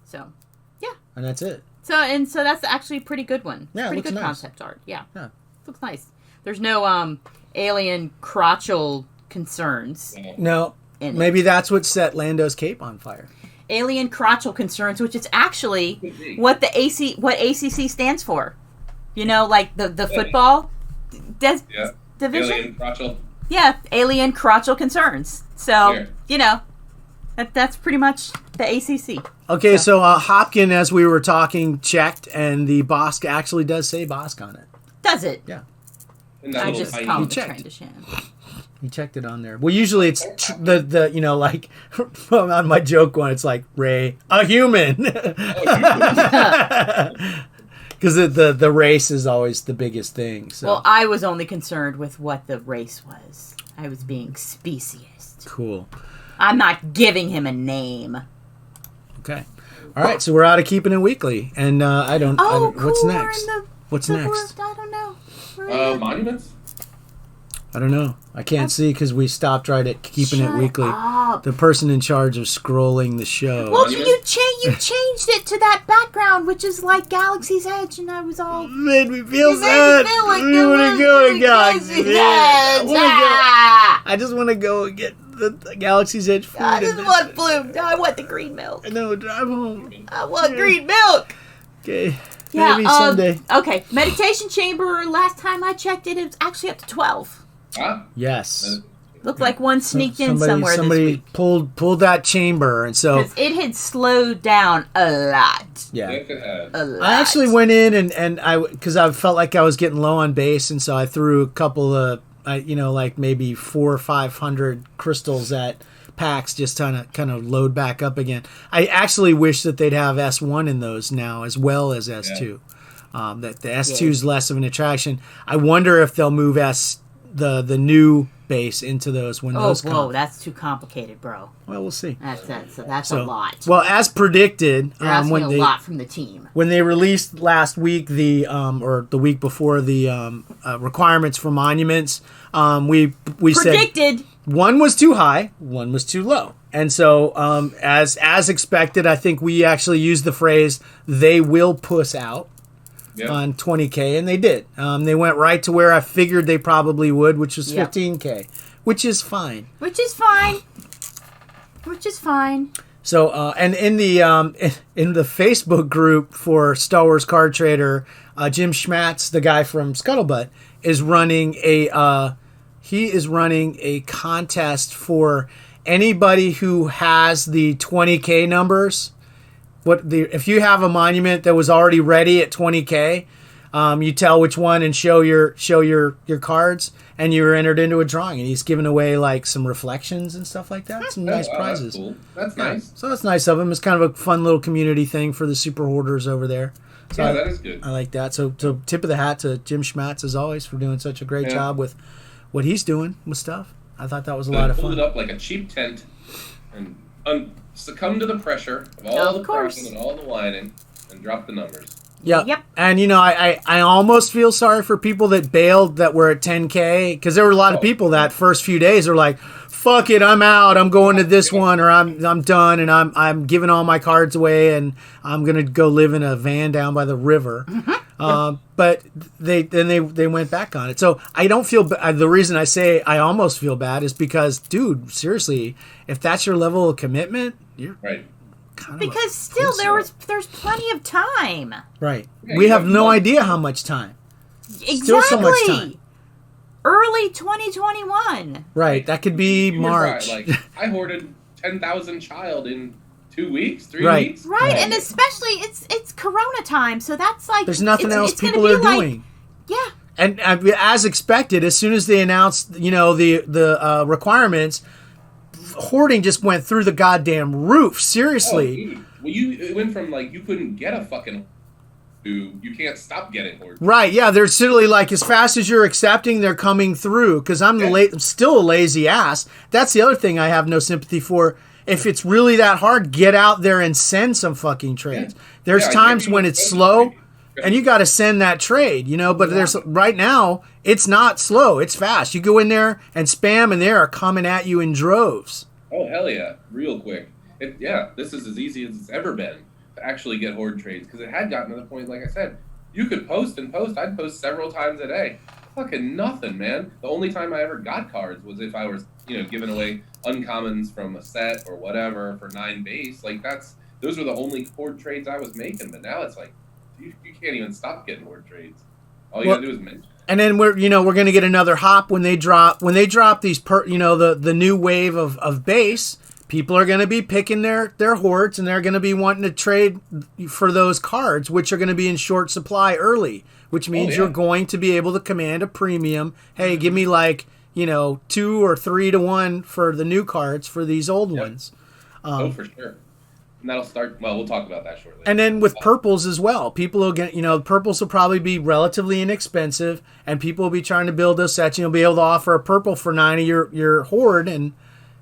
So, yeah.
And that's it.
So that's actually a pretty good one.
Yeah,
pretty good
nice.
concept art. Yeah. Looks nice. There's no alien crotchal concerns.
No. Maybe that's what set Lando's cape on fire.
Alien crotchal concerns, which is actually what ACC stands for. Like the football division.
Alien crotchal.
Yeah, alien crotchal concerns. So, that's pretty much the ACC.
Okay, so Hopkin, as we were talking, checked, and the Bosk actually does say Bosk on it.
Does it?
Yeah.
I just call it
checked.
Trandoshan.
He checked it on there. Well, usually it's like on my joke one, it's like Ray, a human, because the race is always the biggest thing. So.
Well, I was only concerned with what the race was. I was being speciesist.
Cool.
I'm not giving him a name.
Okay. All right. So we're out of keeping it weekly, and I don't.
Cool.
What's next? What's next?
Worst. I don't know.
Monuments.
I don't know. I can't see because we stopped right at keeping it weekly.
Up.
The person in charge of scrolling the show.
Well, you changed it to that background, which is like Galaxy's Edge, and I was all
made me feel sad. We want to go to Galaxy's Edge. I just want to go and get the Galaxy's Edge food.
I just want blue. I want the green milk.
No, drive home.
I want green milk.
Okay.
Yeah,
Maybe someday.
Okay, meditation chamber. Last time I checked it, it was actually up to 12.
Huh?
Yes.
Looked like one sneaked in somewhere
Somebody
this week.
pulled that chamber, and so
because it had slowed down a lot.
yeah.
A lot.
I actually went in and because I felt like I was getting low on base, and so I threw a couple of like maybe 400 or 500 crystals at PAX just kind of load back up again. I actually wish that they'd have S1 in those now as well as S2. That the S2 is less of an attraction. I wonder if they'll move the new base into those when those come.
Whoa, that's too complicated, bro.
Well, we'll see.
That's a lot.
Well, as predicted,
You're asking a lot from the team.
When they released last week or the week before the requirements for monuments, we
predicted.
said one was too high, one was too low. And so, as expected, I think we actually used the phrase "they will puss out" on 20K, and they did. They went right to where I figured they probably would, which was 15K, which is fine.
Which is fine.
So, and in the Facebook group for Star Wars Card Trader, Jim Schmatz, the guy from Scuttlebutt, is running a contest for anybody who has the 20K numbers. If you have a monument that was already ready at 20K, you tell which one and show your cards, and you're entered into a drawing. And he's giving away like some reflections and stuff like that. Some nice prizes.
That's cool. That's nice.
So that's nice of him. It's kind of a fun little community thing for the super hoarders over there. So
that is good.
I like that. So tip of the hat to Jim Schmatz as always for doing such a great job with what he's doing with stuff. I thought that was a lot of fun.
Pulled it up like a cheap tent and succumb to the pressure of all the pressing and all the whining and drop the numbers.
Yep.
And, I almost feel sorry for people that bailed that were at 10K, because there were a lot of people that first few days are like, fuck it, I'm out, I'm going to this one, or I'm done, and I'm giving all my cards away, and I'm going to go live in a van down by the river. But they went back on it. So I don't feel the reason I say I almost feel bad is because, dude, seriously, if that's your level of commitment, you're
right.
Because still there's plenty of time.
Right.
Yeah,
we have no idea how much time.
Exactly.
Still so much time.
Early 2021.
Right. That could be March.
Like I hoarded 10,000 child in 2 weeks, 3
Right.
weeks.
Right, and especially it's Corona time, so that's like
There's nothing else
it's
people are doing.
Yeah.
And as expected, as soon as they announced, the requirements, hoarding just went through the goddamn roof. Seriously.
Oh, dude. It went from like you couldn't get a fucking to you can't stop getting hoarded.
Right? Yeah, they're silly. Like as fast as you're accepting, they're coming through. Because I'm still a lazy ass. That's the other thing I have no sympathy for. If it's really that hard, get out there and send some fucking trades.
Yeah.
There's times when it's slow, and you got to send that trade, But there's right now, it's not slow. It's fast. You go in there and spam, and they are coming at you in droves.
Oh hell yeah, real quick. This is as easy as it's ever been to actually get hoard trades because it had gotten to the point, like I said, you could post and post. I'd post several times a day. Fucking nothing, man. The only time I ever got cards was if I was, giving away uncommons from a set or whatever for 9 base. Like those were the only hoard trades I was making. But now it's like you can't even stop getting hoard trades. All you gotta do is mention.
And then we're going to get another hop when they drop these the new wave of base. People are going to be picking their hoards, and they're going to be wanting to trade for those cards, which are going to be in short supply early, which means you're going to be able to command a premium. Hey, give me 2 or 3 to 1 for the new cards for these old ones.
For sure. And that'll start. Well, we'll talk about that shortly.
And then with purples as well, people will get. Purples will probably be relatively inexpensive, and people will be trying to build those sets. And you'll be able to offer a purple for 9 of your hoard, and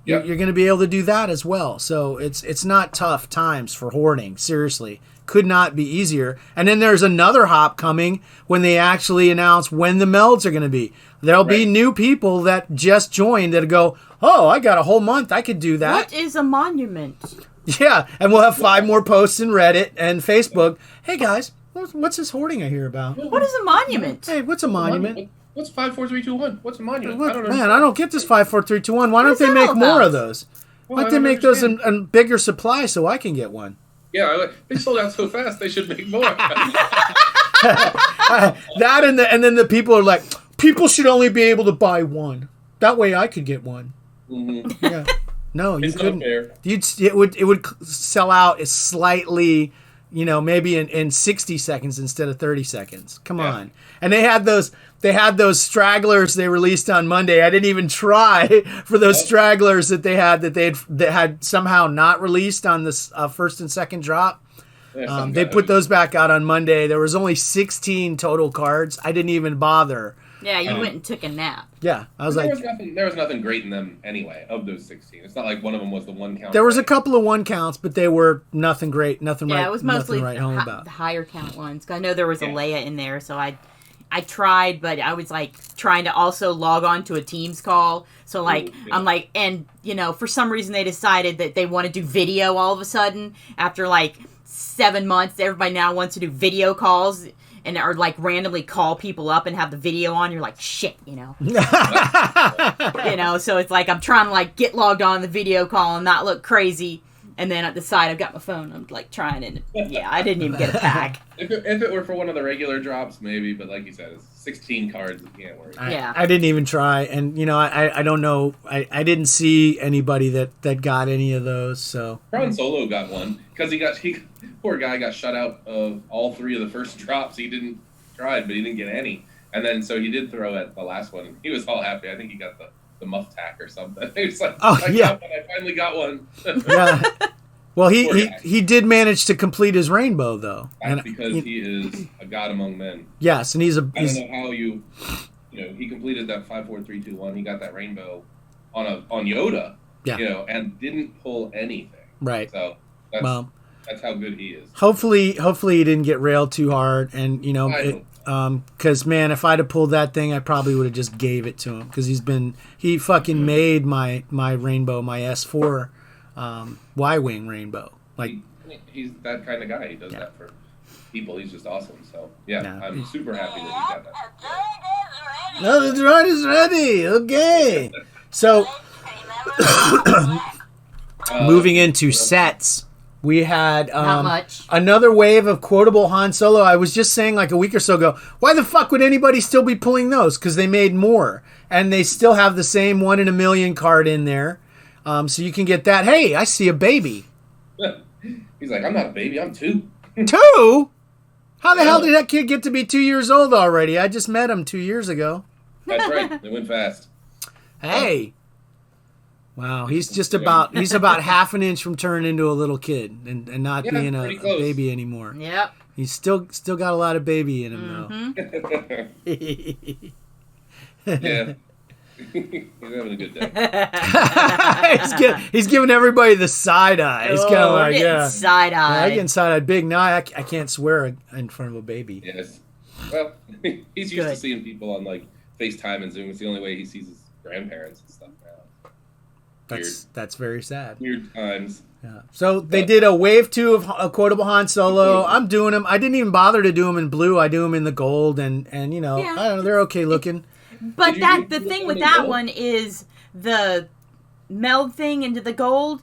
you're going to be able to do that as well. So it's not tough times for hoarding. Seriously, could not be easier. And then there's another hop coming when they actually announce when the melds are going to be. There'll be new people that just joined that go, oh, I got a whole month. I could do that.
What is a monument?
Yeah, and we'll have 5 more posts in Reddit and Facebook. Hey guys, what's this hoarding I hear about?
What is a monument?
Hey, what's a monument?
What's 5, 4, 3, 2, 1? What's a monument?
I don't get this 5, 4, 3, 2, 1. Why don't they make more of those? Why don't they make those in bigger supply so I can get one?
Yeah, they sold out so fast. They should make more.
That and then the people are like, people should only be able to buy one. That way I could get one.
Mm-hmm.
Yeah. No, you couldn't.
Fair.
It would sell out slightly, maybe in 60 seconds instead of 30 seconds. Come on. And they had those stragglers they released on Monday. I didn't even try for those stragglers that they had somehow not released on this first and second drop. They put those back out on Monday. There was only 16 total cards. I didn't even bother.
Yeah, you went and took a nap.
Yeah, I was like...
There was nothing great in them anyway, of those 16. It's not like one of them was the one count.
There was a couple of one counts, but they were nothing great, nothing
Yeah, it was mostly
right home about.
the higher count ones. 'Cause I know there was a Leia in there, so I tried, but I was like trying to also log on to a Teams call. So like I'm like, and you know, for some reason they decided that they want to do video all of a sudden after like 7 months. Everybody now wants to do video calls and or like randomly call people up and have the video on. You're like, shit, you know. You know, so it's like I'm trying to like get logged on the video call and not look crazy. And then at the side, I've got my phone. I'm like trying, and yeah, I didn't even get a pack.
If it were for one of the regular drops, maybe. But like you said, it's 16 cards. You can't worry.
I didn't even try, and you know, I don't know. I didn't see anybody that got any of those. So
Han Solo got one because he poor guy got shut out of all 3 of the first drops. He didn't try, but he didn't get any. And then so he did throw at the last one, and he was all happy. I think he got the muff tack or something. He was like, I finally got one.
Yeah. Well, he did manage to complete his rainbow though.
That's because he is a god among men.
Yes, and I don't
know how you know, he completed that 5, 4, 3, 2, 1. He got that rainbow on Yoda.
Yeah.
You know, and didn't pull anything.
Right.
So that's how good he is.
Hopefully he didn't get railed too hard, and you know, because man, if I'd have pulled that thing, I probably would have just gave it to him because he fucking made my rainbow, my S4 Y-wing rainbow. Like
he's that kind of guy. He does that for people. He's just awesome. So I'm super happy that he got that.
No, the droid is ready. Okay. So moving into sets. We had
Not much.
Another wave of quotable Han Solo. I was just saying like a week or so ago, why the fuck would anybody still be pulling those? Because they made more. And they still have the same 1 in a million card in there. So you can get that. Hey, I see a baby.
He's like, I'm not a baby, I'm 2.
2? How the hell did that kid get to be 2 years old already? I just met him 2 years ago.
That's right. It went fast.
Hey. Wow, he's about half an inch from turning into a little kid and not being a baby anymore.
Yep.
He's still got a lot of baby in him though.
Yeah. He's having a good day.
he's giving everybody the side eye. He's kind of like,
side eye.
I'm getting side eye big. Now I can't swear in front of a baby.
Yes. Well, he's used to seeing people on like FaceTime and Zoom. It's the only way he sees his grandparents and stuff now.
That's very sad.
Weird times.
Yeah. So they did a wave 2 of a quotable Han Solo. I'm doing them. I didn't even bother to do them in blue. I do them in the gold, and you know, I don't know, they're okay looking.
But the thing with that one is the meld thing into the gold.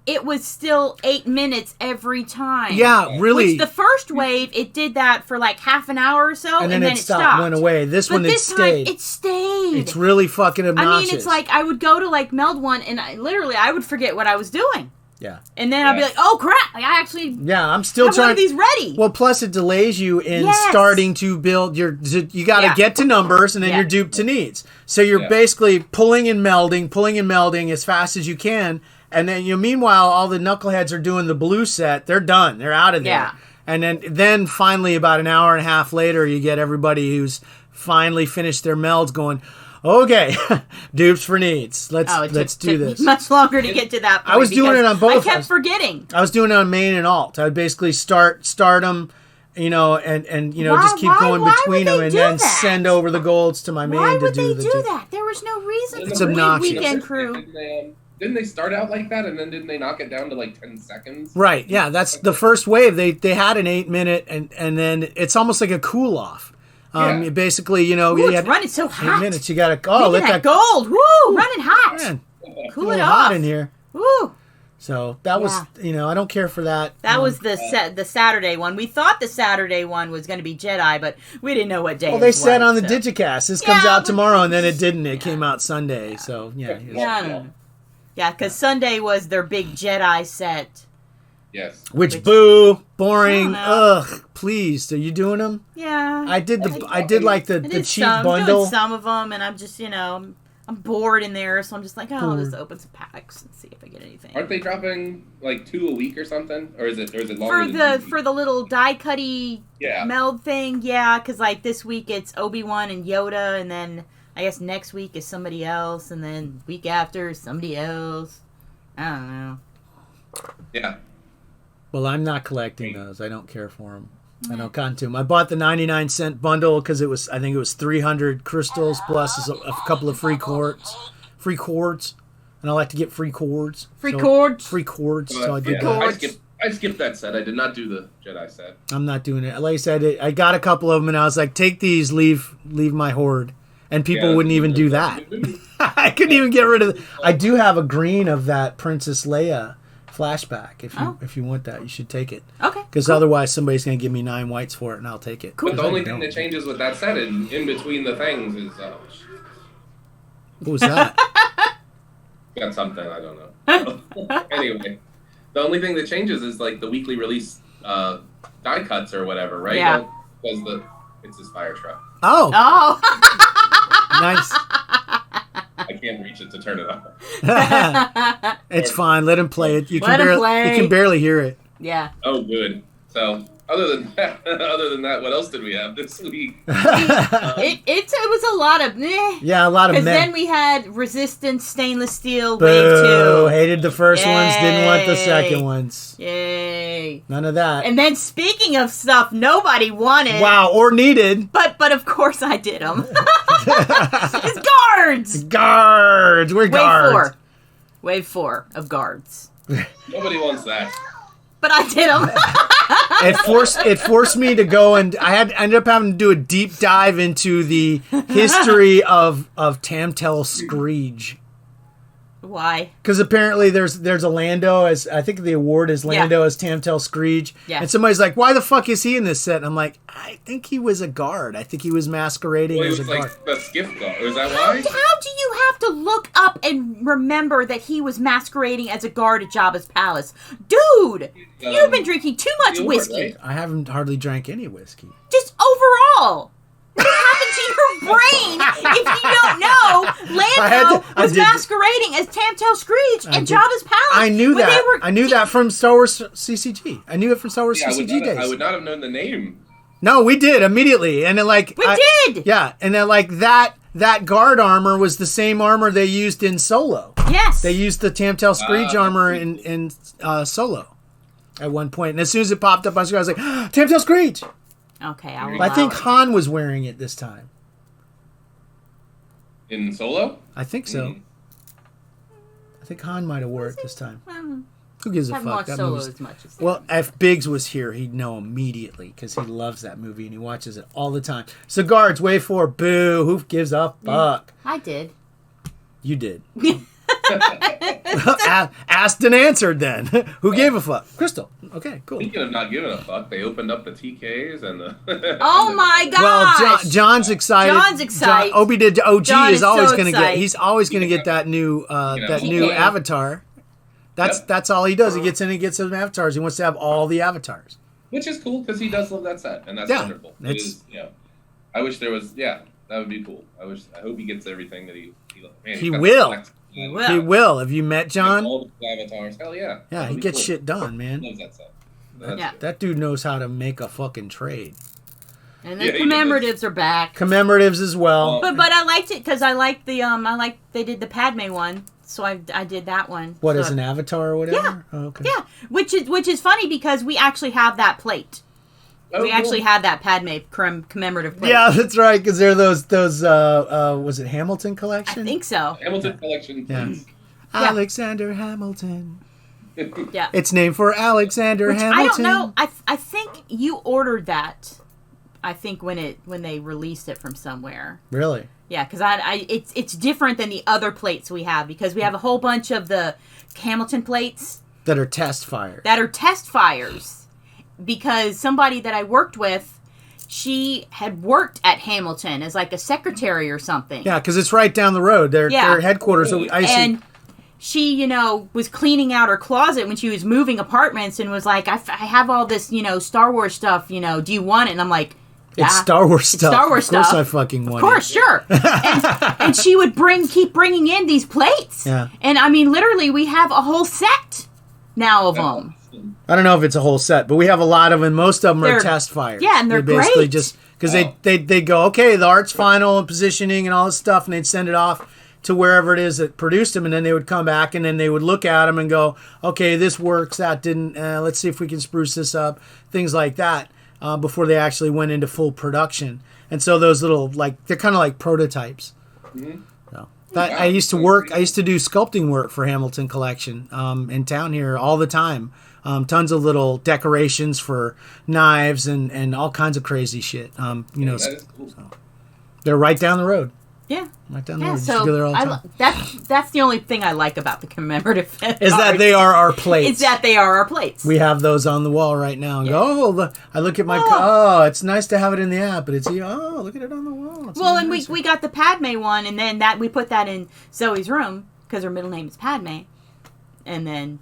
It was still 8 minutes every time.
Yeah, really.
Which the first wave, it did that for like half an hour or so, and then it stopped.
Went away. This
but
one,
this
it stayed.
time, it stayed.
It's really fucking obnoxious.
I mean, it's like I would go to like meld one, and I would forget what I was doing.
Yeah.
And then I'd be like, oh crap! Like, I actually
I'm still
have
trying.
One of these ready.
Well, plus it delays you in starting to build your. You got to get to numbers, and then you're duped to needs. So you're basically pulling and melding as fast as you can. And then, meanwhile, all the knuckleheads are doing the blue set. They're done. They're out of there.
Yeah.
And then finally, about an hour and a half later, you get everybody who's finally finished their melds going, okay, dupes for needs. Let's do this.
Much longer to get to that point.
I was doing it on both.
I kept forgetting.
I was doing it on main and alt. I would basically start them, and just keep going between them, and then send over the golds to my main
Why
to
would
do
they do that? There was no reason.
It's obnoxious.
Weekend crew.
Didn't they start out like that, and then didn't they knock it down to like 10 seconds?
Right, yeah, that's the first wave. They had an 8 minute, and then it's almost like a cool off. Basically,
it's running so hot.
8 minutes, you gotta
let that gold. Woo, running hot.
Man,
cool it off.
Hot in here.
Woo.
So that was, I don't care for that.
That was the Saturday one. We thought the Saturday one was going to be Jedi, but we didn't know what day.
Well, they said on the Digicast, this comes out tomorrow, and then it didn't. It came out Sunday. So
Yeah, because Sunday was their big Jedi set.
Yes.
Which boo, boring. Ugh, please. Are you doing them?
Yeah.
I did like the cheap bundle.
I'm doing some of them, and I'm just, I'm bored in there, so I'm just like, I'll just
Bored.
open some packs and see if I get anything.
Aren't they dropping like 2 a week or something, or is it longer?
For the little die cutty
Yeah.
meld thing? Yeah, because like this week it's Obi-Wan and Yoda, and then I guess next week is somebody else, and then week after is somebody else. I don't know.
Yeah.
Well, I'm not collecting those. I don't care for them. I don't con to them. I bought the 99-cent bundle because I think it was 300 crystals plus a couple of free cords, and I like to get free cords.
Free cords?
Free cords. So I did
yeah,
that.
I skipped that set. I did not do the Jedi set.
I'm not doing it. Like I said, I got a couple of them, and I was like, take these, leave my hoard. And people wouldn't even do that. I couldn't even get rid of it. I do have a green of that Princess Leia flashback. If you want that, you should take it.
Okay.
Because otherwise somebody's going to give me 9 whites for it, and I'll take it.
But the only thing that changes with that set in between the things is
What was that?
got something, I don't know. Anyway, the only thing that changes is like the weekly release die cuts or whatever, right?
Yeah.
Because it's this fire truck.
Oh,
Oh.
nice.
I can't reach it to turn it off.
It's fine. Let him play it. You
Let him play.
You can barely hear it.
Yeah.
Oh, good. So other than that, what else did we have this week?
It was a lot of meh.
Yeah, a lot of
Because
men.
then we had Resistance Stainless Steel
Boo!
Wave 2.
Hated the first ones. Didn't want the
Yay.
second ones.
Yay.
None of that.
And then speaking of stuff nobody wanted.
Wow, or needed.
But of course I did them. It's guards.
Guards. We're guards.
Wave 4 of guards.
Nobody wants that.
But I did them.
It forced me to go, and I ended up having to do a deep dive into the history of Tamtel Screech.
Why?
Because apparently there's a Lando, as I think the award is Lando as Tamtel Screech.
Yeah.
And somebody's like, why the fuck is he in this set? And I'm like, I think he was a guard. I think he was masquerading
Well, he
as a
was
guard.
like the skiff guard. Was that
How
why?
do you have to look up and remember that he was masquerading as a guard at Jabba's palace? Dude! You've been drinking too much
the award,
whiskey.
right?
I haven't hardly drank any whiskey.
Just overall. What happened to your brain if you don't know Lando
I
was
did-
masquerading as Tamtel Screech at
did-
Jabba's palace?
I knew
when
that.
they were-
I knew that from Star Wars CCG. I knew it from Star Wars
Yeah,
CCG days.
I would not have known the name.
No, we did immediately, and then
We did!
Yeah, and then like that guard armor was the same armor they used in Solo.
Yes.
They used the Tamtel Screech armor in Solo at one point, and as soon as it popped up on screen, I was like, Tamtel Screech.
Okay, I'll
I think
allow it.
Han was wearing it this time.
In Solo?
I think so.
Mhm.
I think Han might have wore it this time.
Hmm.
Who gives a
Haven't
fuck?
watched
That
Solo
movie's-
as much as
Well, if Biggs was here, he'd know immediately because he loves that movie and he watches it all the time. So guards, wave 4, boo. Who gives a fuck?
I did.
You did. Asked and answered then. Who gave a fuck? Crystal. Okay, cool.
Speaking of not giving a fuck, they opened up the TKs and the.
Oh my gosh!
Well, John's excited.
John's excited.
Obi did. OG
John
is
is
always
so
going to get.
excited.
He's always going to get that new
TK.
avatar. That's all he does. He gets in and gets those avatars. He wants to have all the avatars.
Which is cool because he does love that set, and that's
Yeah,
wonderful. It
it's-
is, I wish there was. Yeah, that would be cool. I hope he gets everything that he man,
He
he's got
will.
the
He will.
He will. Have you met John?
All the avatars. Hell yeah.
Yeah,
That'd
he
be
gets
cool.
shit done, man.
Loves that set. That's
Yeah.
good.
That dude knows how to make a fucking trade.
And the
Yeah, he
commemoratives are back.
Commemoratives as well.
Well,
But I liked it because I liked they did the Padme one, so I did that one.
What
so
is an avatar or whatever?
Yeah.
Oh, okay.
Yeah, which is funny because we actually have that plate.
Oh,
We
cool.
actually had that Padme commemorative plate.
Yeah, that's right. Because they're those was it Hamilton
I
collection?
think so.
Hamilton collection.
Yeah.
Please.
Alexander Hamilton.
Yeah.
It's named for Alexander
Which
Hamilton.
I don't know. I think you ordered that. I think when they released it from somewhere.
Really?
Yeah, because it's different than the other plates we have because we have a whole bunch of the Hamilton plates
That are test fire.
that are test fires. Because somebody that I worked with, she had worked at Hamilton as like a secretary or something.
Yeah, because it's right down the road. Their headquarters. So I see.
And she, was cleaning out her closet when she was moving apartments and was like, I have all this, Star Wars stuff, do you want it? And I'm like,
It's Star Wars stuff.
Star Wars
of course
stuff.
I fucking want
Of course, sure. And she would keep bringing in these plates.
Yeah.
And I mean, literally, we have a whole set now of them.
I don't know if it's a whole set, but we have a lot of them. Most of them are
They're-
test fires.
yeah, and they're
They basically
great.
just because they go, okay, the art's final and positioning and all this stuff, and they'd send it off to wherever it is that produced them, and then they would come back and then they would look at them and go, okay, this works, that didn't. Let's see if we can spruce this up, things like that, before they actually went into full production. And so those little they're kind of like prototypes.
Mm-hmm.
So, I used to do sculpting work for Hamilton Collection in town here all the time. Tons of little decorations for knives and all kinds of crazy shit.
That is cool.
They're right down the road.
Yeah.
Right down the
Yeah,
road. Just go there all the time.
that's the only thing I like about the commemorative
Is that they are our plates.
It's that they are our plates.
We have those on the wall right now. And go, I look at my. It's nice to have it in the app, but it's look at it on the wall. It's
well,
even
and
nicer.
we got the Padme one, and then we put that in Zoe's room because her middle name is Padme, and then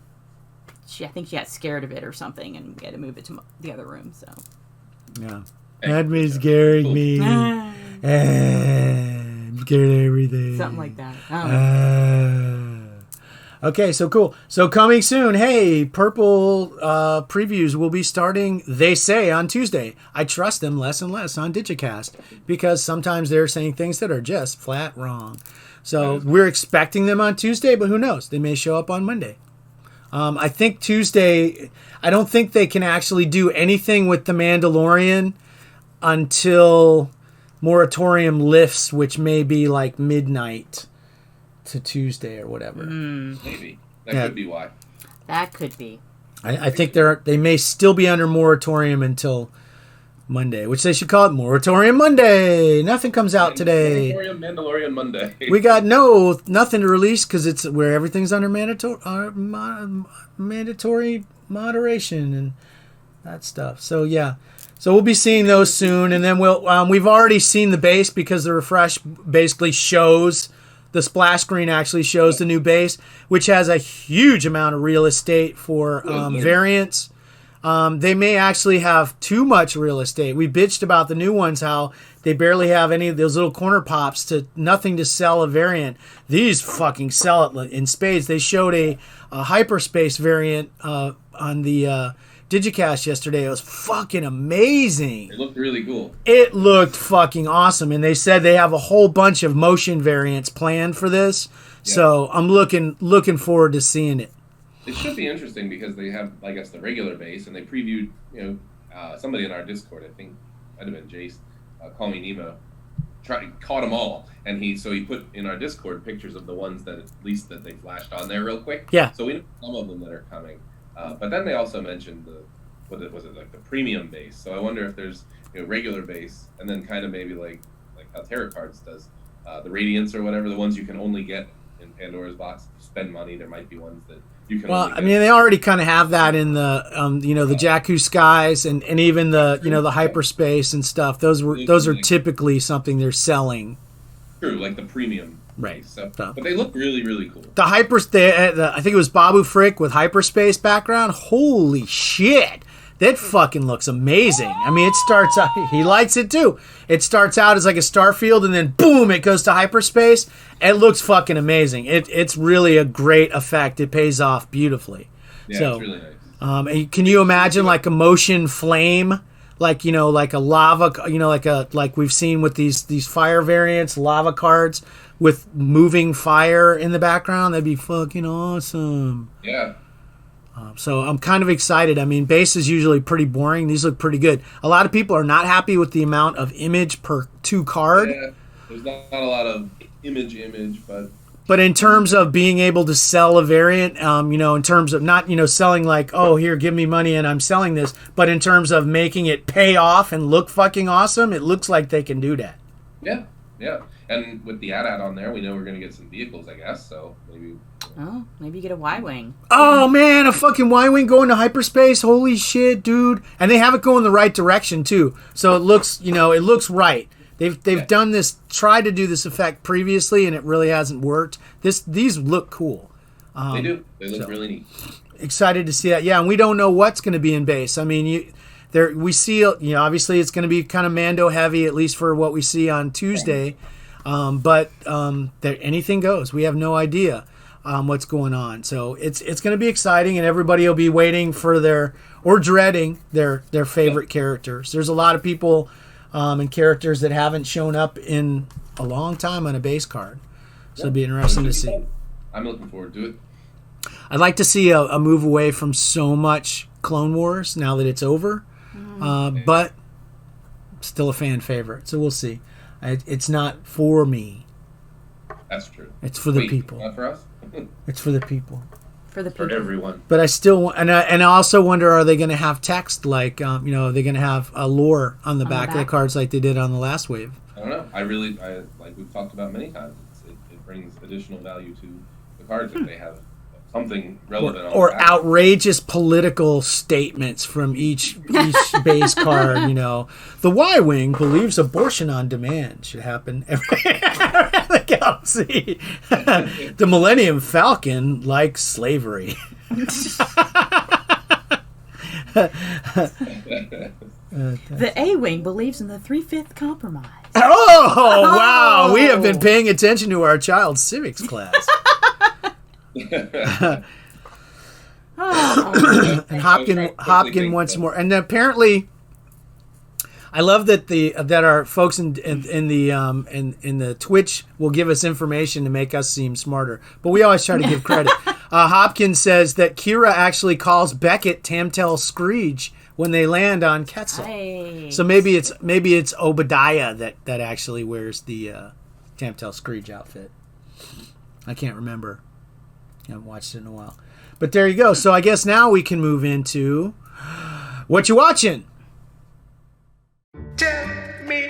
I think she got scared of it or something, and we had to move it to the other room. So
Yeah. Padme's scaring me. I'm scared of everything.
something like that. I don't know.
Okay, so cool. So coming soon, hey, Purple previews will be starting, they say, on Tuesday. I trust them less and less on DigiCast because sometimes they're saying things that are just flat wrong. So we're expecting them on Tuesday, but who knows? They may show up on Monday. I think Tuesday, I don't think they can actually do anything with The Mandalorian until moratorium lifts, which may be like midnight to Tuesday or whatever.
Maybe. That
Yeah.
could be why.
That could be.
I think they may still be under moratorium until Monday, which they should call it Moratorium Monday. Nothing comes out today.
Mandalorian Monday.
We got nothing to release because it's where everything's under mandatory moderation and that stuff. So yeah, so we'll be seeing those soon, and then we've already seen the base because the refresh basically shows. The splash screen actually shows the new base, which has a huge amount of real estate for variants. They may actually have too much real estate. We bitched about the new ones, how they barely have any of those little corner pops to nothing to sell a variant. These fucking sell it in spades. They showed a hyperspace variant on the DigiCast yesterday. It was fucking amazing.
It looked really cool.
It looked fucking awesome, and they said they have a whole bunch of motion variants planned for this.
Yeah.
So I'm looking forward to seeing it.
It should be interesting because they have, I guess, the regular base, and they previewed, somebody in our Discord, I think, might have been Jace, Call Me Nemo, caught them all, and he put in our Discord pictures of the ones that at least that they flashed on there real quick.
Yeah.
So we know some of them that are coming, but then they also mentioned the premium base. So I wonder if there's regular base, and then kind of maybe like how Tarot Cards does, the Radiance or whatever, the ones you can only get in Pandora's box. If you spend money, there might be ones that you can.
Well, I mean, they already kind of have that in the, the Jakku Skies and even the, the hyperspace and stuff. Those are typically something they're selling.
True, like the premium.
Right.
So, but they look really, really cool.
The I think it was Babu Frick with hyperspace background. Holy shit. That fucking looks amazing. I mean, it starts out, he likes it too. It starts out as like a starfield and then boom, it goes to hyperspace. It looks fucking amazing. It's really a great effect. It pays off beautifully.
Yeah,
so,
it's really nice.
And can you imagine like a motion flame? Like, like a lava, like we've seen with these fire variants, lava cards with moving fire in the background. That'd be fucking awesome.
Yeah.
So I'm kind of excited. I mean, base is usually pretty boring. These look pretty good. A lot of people are not happy with the amount of image per 2 card.
Yeah, there's not a lot of image,
But in terms of being able to sell a variant, in terms of not, selling like, oh, here, give me money and I'm selling this, but in terms of making it pay off and look fucking awesome, it looks like they can do that.
Yeah. And with the AT-AT on there, we know we're going to get some vehicles, I guess, so maybe...
Oh, maybe you get a Y-Wing.
Oh, man, a fucking Y-Wing going to hyperspace? Holy shit, dude. And they have it going the right direction, too. So it looks, it looks right. They've done this, tried to do this effect previously, and it really hasn't worked. These look cool.
They do. They look really neat.
Excited to see that. Yeah, and we don't know what's going to be in base. I mean, there we see, obviously it's going to be kind of Mando heavy, at least for what we see on Tuesday. But anything goes. We have no idea what's going on. So it's going to be exciting, and everybody will be waiting for dreading their favorite characters. There's a lot of people and characters that haven't shown up in a long time on a base card. So it'll be interesting to see.
I'm looking forward to it.
I'd like to see a move away from so much Clone Wars now that it's over. But still a fan favorite. So we'll see. It's not for me.
That's true.
It's for the people.
Not for us?
It's for the people.
For the people.
For everyone.
But I still and I also wonder, are they going to have text like are they going to have a lore on the back of the cards like they did on the last wave?
I don't know. I like we've talked about many times. It brings additional value to the cards if they have something relevant on
or
the back.
Outrageous political statements from each base card. The Y-wing believes abortion on demand should happen everywhere in the galaxy. The Millennium Falcon likes slavery.
The A-Wing believes in the 3/5 compromise.
Oh, wow. We have been paying attention to our child's civics class. And Hopkin wants more. And apparently, I love that that our folks in the Twitch will give us information to make us seem smarter. But we always try to give credit. Hopkins says that Kira actually calls Beckett Tamtel Screech when they land on Quetzal.
Nice.
So maybe it's Obadiah that actually wears the Tamtel Screech outfit. I can't remember. I haven't watched it in a while. But there you go. So I guess now we can move into what you watching.
Tell me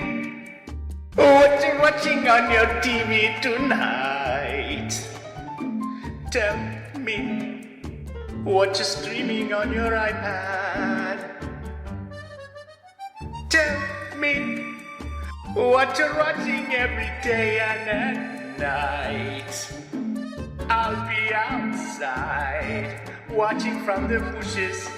what you're watching on your TV tonight. Tell me what you're streaming on your iPad. Tell me what you're watching every day and at night. I'll be outside watching from the bushes.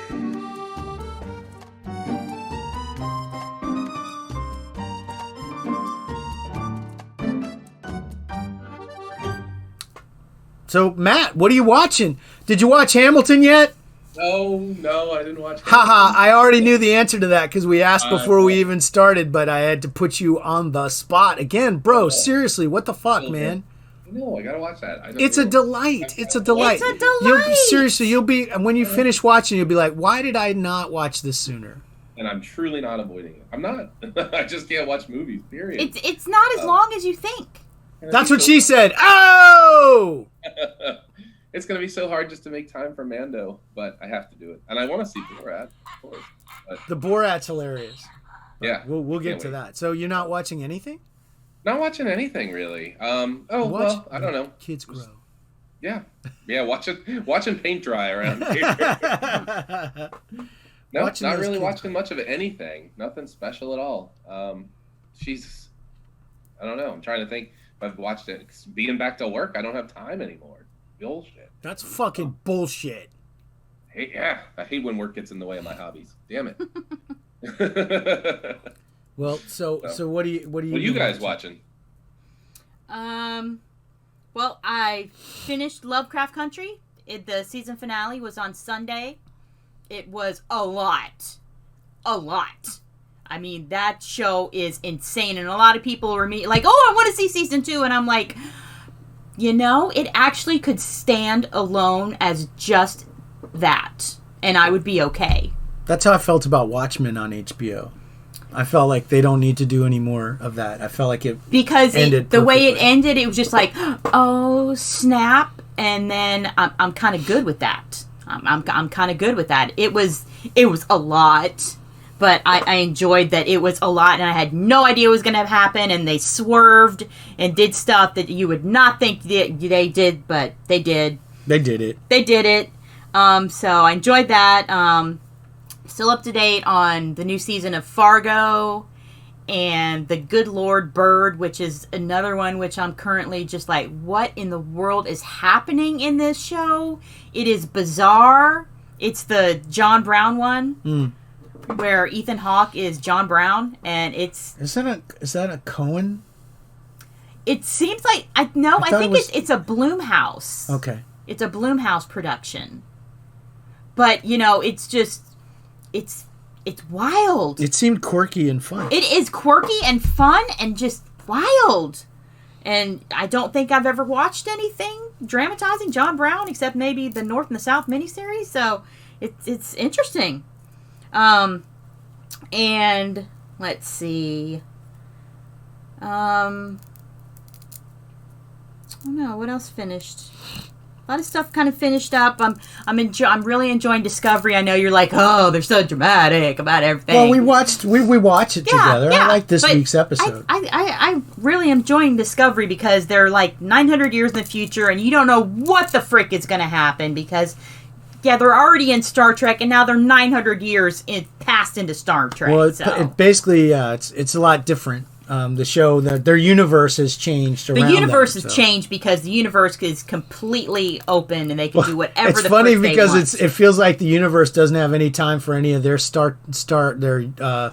So, Matt, what are you watching? Did you watch Hamilton yet?
No, I didn't watch it.
Haha, I already knew the answer to that because we asked before we even started, but I had to put you on the spot. Again, bro, seriously, what the fuck, man?
No, I gotta watch that.
It's a delight. It's a delight.
It's a delight.
You'll be, when you finish watching, you'll be like, why did I not watch this sooner?
And I'm truly not avoiding it. I'm not. I just can't watch movies, period.
It's not as long as you think.
That's what she said. Oh!
It's going to be so hard just to make time for Mando, but I have to do it. And I want to see Borat, of course. But
The Borat's hilarious.
yeah.
We'll get
Can't
to
wait.
that. So you're not watching anything?
Not watching anything, really. Well, I don't know.
Kids grow.
Yeah. Watching paint dry around here. No,
Watching
not
those
really
kids
watching much of anything. Nothing special at all. I don't know. I'm trying to think if I've watched it. Being back to work, I don't have time anymore. Bullshit.
That's fucking bullshit.
I hate when work gets in the way of my hobbies. Damn it.
Well, so what are you
guys watching?
Well, I finished Lovecraft Country. The season finale was on Sunday. It was a lot. I mean, that show is insane, and a lot of people were like, "Oh, I want to see season 2," and I'm like, it actually could stand alone as just that, and I would be okay.
That's how I felt about Watchmen on HBO. I felt like they don't need to do any more of that. I felt like
because
ended
the way it
perfectly.
ended, it was just like, oh snap, and then I'm kind of good with that. I'm kind of good with that. It was a lot, but I enjoyed that it was a lot, and I had no idea what was going to happen, and they swerved and did stuff that you would not think they did, but they did.
They did it.
So I enjoyed that. Still up to date on the new season of Fargo and The Good Lord Bird, which is another one which I'm currently just like, what in the world is happening in this show? It is bizarre. It's the John Brown one where Ethan Hawke is John Brown, and it's...
Is that a Cohen?
It seems like... I think it's a Blumhouse.
Okay.
It's a Blumhouse production. But, it's just... It's wild.
It seemed quirky and fun.
It is quirky and fun and just wild. And I don't think I've ever watched anything dramatizing John Brown except maybe the North and the South miniseries. So it's interesting. And let's see. I don't know what else finished. A lot of stuff kind of finished up. I'm really enjoying Discovery. I know you're like, oh, they're so dramatic about everything.
Well, we watch it together.
Yeah,
I like this week's episode.
I really am enjoying Discovery because they're like 900 years in the future, and you don't know what the frick is going to happen because, they're already in Star Trek, and now they're 900 years passed into Star Trek.
Well, it basically, it's a lot different. The show, their universe has changed around.
The universe has changed because the universe is completely open and they can do whatever.
It's funny because it feels like the universe doesn't have any time for any of their their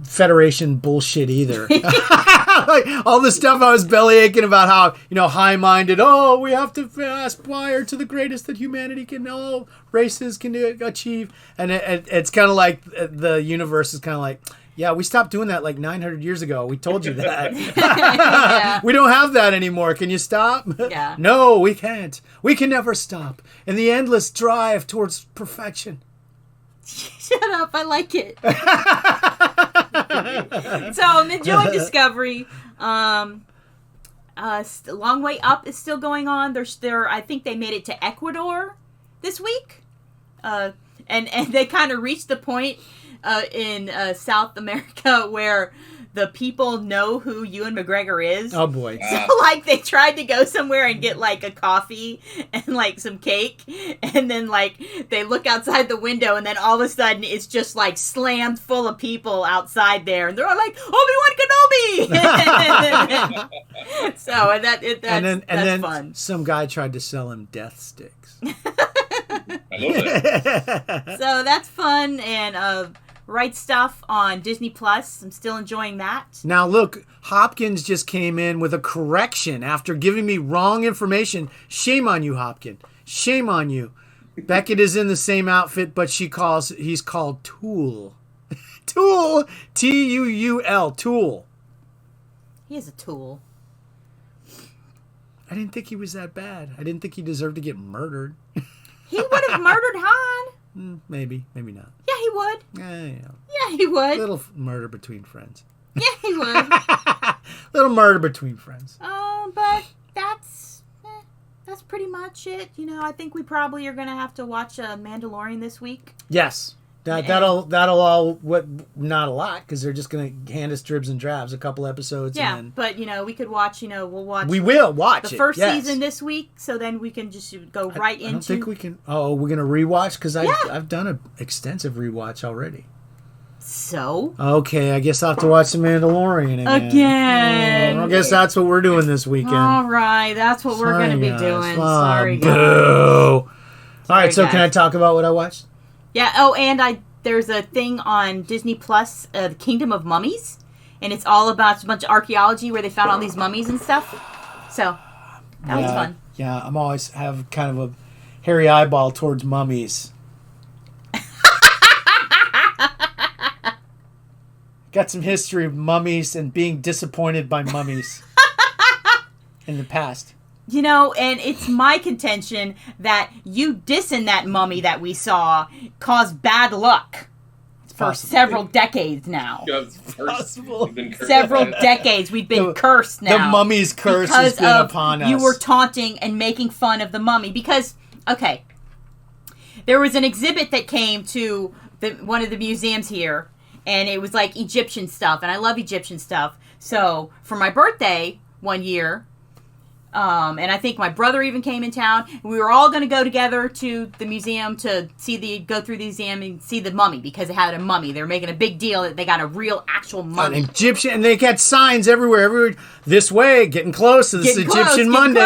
Federation bullshit either. Like all the stuff I was belly aching about how high minded. Oh, we have to aspire to the greatest that humanity can. All races can achieve, and it's kind of like the universe is kind of like. Yeah, we stopped doing that like 900 years ago. We told you that.
Yeah.
We don't have that anymore. Can you stop?
Yeah.
No, we can't. We can never stop. In the endless drive towards perfection.
Shut up. I like it. So I'm enjoying Discovery. Long Way Up is still going on. I think they made it to Ecuador this week. And they kind of reached the point in South America where the people know who Ewan McGregor is.
Oh boy.
So like they tried to go somewhere and get like a coffee and like some cake, and then like they look outside the window and then all of a sudden it's just like slammed full of people outside there, and they're all like Obi-Wan Kenobi. So that's fun.
Some guy tried to sell him death sticks.
I love that.
So that's fun. And Right Stuff on Disney Plus. I'm still enjoying that.
Now look, Hopkins just came in with a correction after giving me wrong information. Shame on you, Hopkins. Shame on you. Beckett is in the same outfit, but he's called Tool. Tool. Tuul. Tool.
He is a tool.
I didn't think he was that bad. I didn't think he deserved to get murdered.
He would have murdered Han.
Maybe not.
Yeah, he would.
Yeah,
he would.
Little murder between friends.
Yeah, he would.
Little murder between friends.
But that's pretty much it. I think we probably are going to have to watch Mandalorian this week.
Yes. That'll all not a lot because they're just gonna hand us dribs and drabs, a couple episodes.
Yeah,
and then
but we could watch. We'll watch.
We will watch
the first season this week, so then we can just go right into.
I don't think we can. Oh, we're gonna rewatch because I've done an extensive rewatch already.
So
okay, I guess I'll have to watch The Mandalorian again. I guess that's what we're doing this weekend.
All right, that's what we're gonna be doing. Sorry, guys.
Boo. All right, so can I talk about what I watched?
Yeah. Oh, and there's a thing on Disney Plus, The Kingdom of Mummies, and it's all about a bunch of archaeology where they found all these mummies and stuff. So that was fun.
Yeah, I'm always have kind of a hairy eyeball towards mummies. Got some history of mummies and being disappointed by mummies in the past.
And it's my contention that you dissing that mummy that we saw caused bad luck for several decades now. Several decades. We've been cursed now.
The mummy's curse has been upon us.
You were taunting and making fun of the mummy. Because, okay, there was an exhibit that came to one of the museums here, and it was like Egyptian stuff, and I love Egyptian stuff. So, for my birthday one year, And I think my brother even came in town. We were all going to go together to the museum to go through the museum and see the mummy because it had a mummy. They were making a big deal that they got a real, actual mummy.
An Egyptian, and they got signs everywhere. This way, getting close to this Egyptian mummy.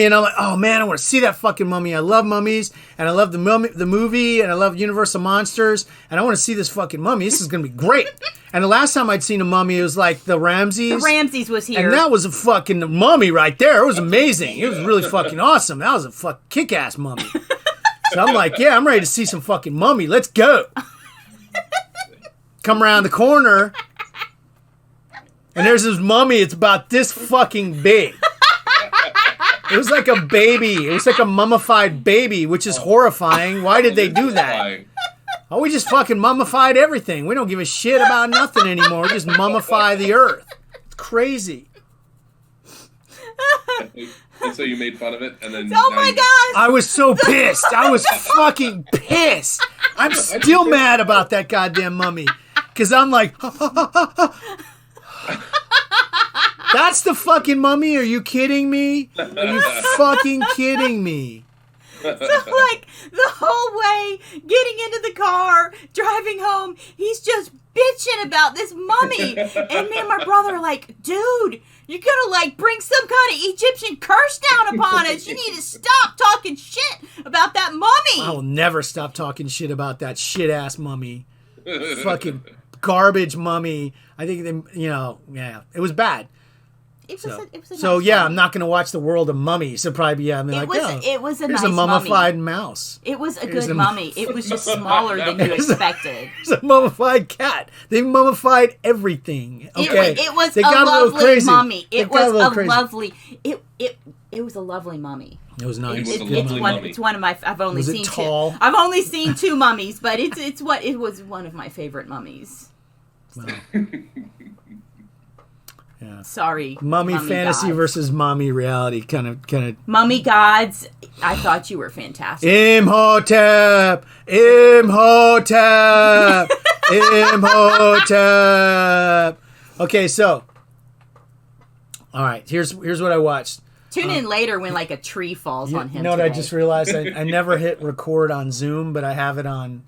And I'm like, oh man, I want to see that fucking mummy. I love mummies, and I love the movie, and I love Universal Monsters, and I want to see this fucking mummy. This is going to be great. And the last time I'd seen a mummy, it was like the Ramses.
The Ramses was here.
And that was a fucking mummy right there. It was amazing. It was really fucking awesome. That was a fucking kick-ass mummy. So I'm like, yeah, I'm ready to see some fucking mummy. Let's go. Come around the corner, and there's this mummy. It's about this fucking big. It was like a baby. It was like a mummified baby, which is horrifying. Why did they do that? Oh, we just fucking mummified everything. We don't give a shit about nothing anymore. We just mummify the earth. It's crazy.
And so you made fun of it, and then...
Oh my God!
I was so pissed. I was fucking pissed. I'm still mad about that goddamn mummy. Because I'm like... That's the fucking mummy? Are you kidding me? Are you fucking kidding me?
So, like, the whole way, getting into the car, driving home, he's just bitching about this mummy. And me and my brother are like, dude, you're gonna, like, bring some kind of Egyptian curse down upon us. You need to stop talking shit about that mummy.
I will never stop talking shit about that shit-ass mummy. Fucking garbage mummy. I think, yeah, it was bad.
It was a nice
yeah,
mummy.
I'm not going to watch The World of Mummies. So probably, it
was a
here's
nice
a mummified
mummy.
mouse.
It was a good mummy. It was just smaller than you expected.
It's a mummified cat. They mummified everything. Okay,
it was
they
a
got
lovely
crazy.
mummy.
It was
a lovely mummy.
It was nice.
It was a lovely mummy.
It's one of my. I've only
Was it
seen
tall?
two. I've only seen two mummies, but it was one of my favorite mummies.
Wow. Yeah.
Sorry,
Mummy fantasy
gods.
versus mommy reality, kind of.
Mummy gods. I thought you were fantastic.
Imhotep, Imhotep, Imhotep. Okay, so, all right. Here's what I watched.
Tune in later when like a tree falls on him.
You know what I
today.
just realized? I never hit record on Zoom, but I have it on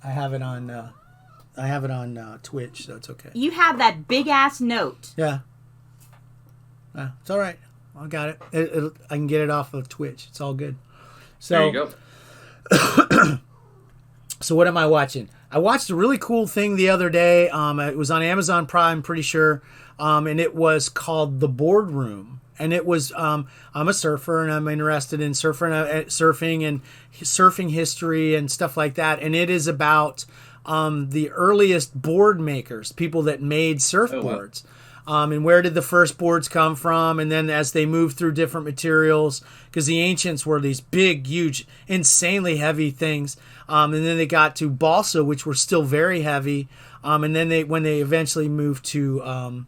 Twitch, so it's okay.
You have that big ass note.
Yeah. It's all right. I got it. I can get it off of Twitch. It's all good. So,
There you go.
So what am I watching? I watched a really cool thing the other day. It was on Amazon Prime, pretty sure, and it was called The Boardroom. And it was I'm a surfer, and I'm interested in surfing and surfing history and stuff like that. And it is about the earliest board makers, people that made surfboards.
Oh, wow.
And where did the first boards come from? And then as they moved through different materials, because the ancients were these big, huge, insanely heavy things. And then they got to balsa, which were still very heavy. And then when they eventually moved to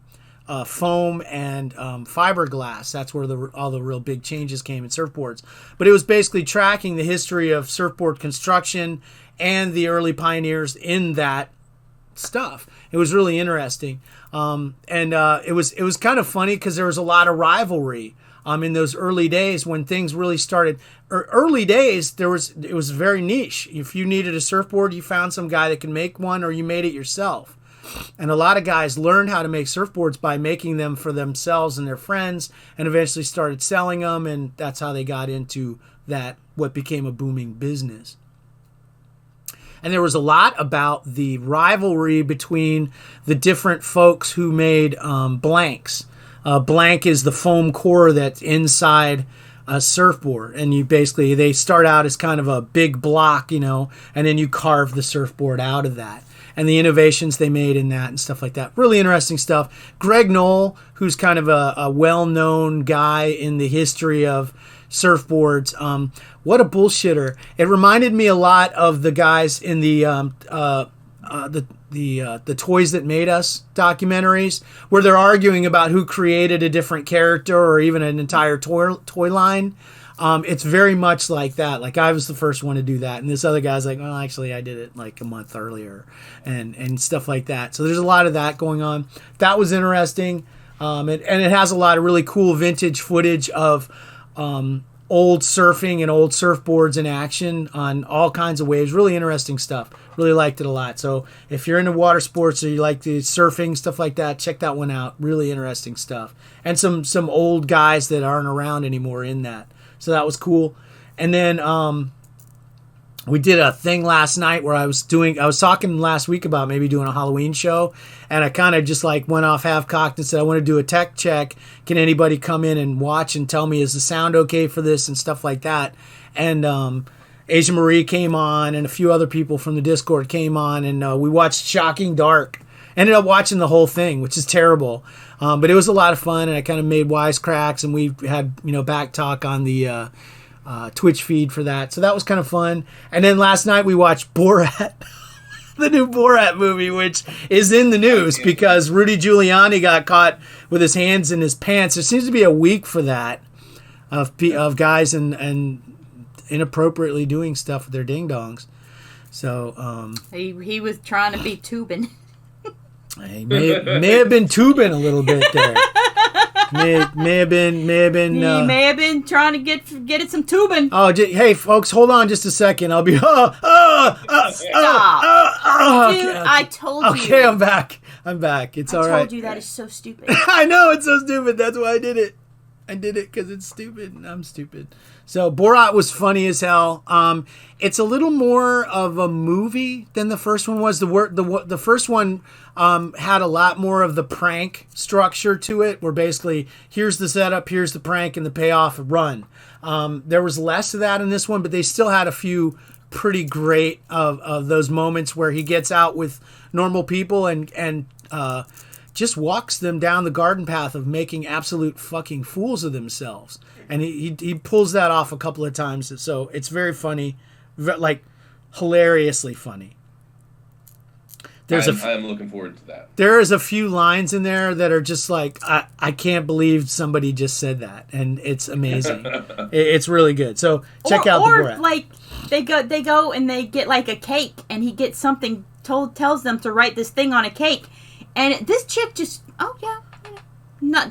foam and fiberglass, that's where all the real big changes came in surfboards. But it was basically tracking the history of surfboard construction and the early pioneers in that stuff. It was really interesting. And it was kind of funny because there was a lot of rivalry in those early days when things really started. Early days, it was very niche. If you needed a surfboard, you found some guy that could make one, or you made it yourself. And a lot of guys learned how to make surfboards by making them for themselves and their friends, and eventually started selling them, and that's how they got into that, what became a booming business. And there was a lot about the rivalry between the different folks who made blanks. Blank is the foam core that's inside a surfboard. And they start out as kind of a big block, and then you carve the surfboard out of that. And the innovations they made in that and stuff like that. Really interesting stuff. Greg Knoll, who's kind of a well-known guy in the history of surfboards. What a bullshitter! It reminded me a lot of the guys in the Toys That Made Us documentaries, where they're arguing about who created a different character or even an entire toy line. It's very much like that. Like, I was the first one to do that, and this other guy's like, well, actually, I did it like a month earlier, and stuff like that. So there's a lot of that going on. That was interesting, and it has a lot of really cool vintage footage of old surfing and old surfboards in action on all kinds of waves. Really interesting stuff. Really liked it a lot. So if you're into water sports or you like the surfing, stuff like that, check that one out. Really interesting stuff. And some old guys that aren't around anymore in that. So that was cool. And then we did a thing last night where I was talking last week about maybe doing a Halloween show, and I kind of just like went off half-cocked and said, I want to do a tech check. Can anybody come in and watch and tell me, is the sound okay for this and stuff like that? And Asia Marie came on, and a few other people from the Discord came on, and we watched Shocking Dark. Ended up watching the whole thing, which is terrible. But it was a lot of fun, and I kind of made wisecracks, and we had, back talk on the Twitch feed for that. So that was kind of fun. And then last night we watched Borat, the new Borat movie, which is in the news because Rudy Giuliani got caught with his hands in his pants. There seems to be a week for that of guys and inappropriately doing stuff with their ding-dongs. So
he was trying to be tubing.
He may have been tubing a little bit there. May have been.
He may have been trying to get it some tubing.
Oh, hey folks, hold on just a second. I'll be.
Stop. Dude, I told you.
Okay, I'm back. It's all right.
I told you that is so stupid.
I know it's so stupid. That's why I did it. I did it because it's stupid and I'm stupid. So Borat was funny as hell. It's a little more of a movie than the first one was. The first one had a lot more of the prank structure to it, where basically here's the setup, here's the prank, and the payoff, run. There was less of that in this one, but they still had a few pretty great of those moments where he gets out with normal people and just walks them down the garden path of making absolute fucking fools of themselves. And he pulls that off a couple of times. So it's very funny, like hilariously funny.
I'm looking forward to that.
There is a few lines in there that are just like, I can't believe somebody just said that. And it's amazing. It's really good. So check out the Borat.
Or like they go and they get like a cake and he gets something tells them to write this thing on a cake. And this chick just,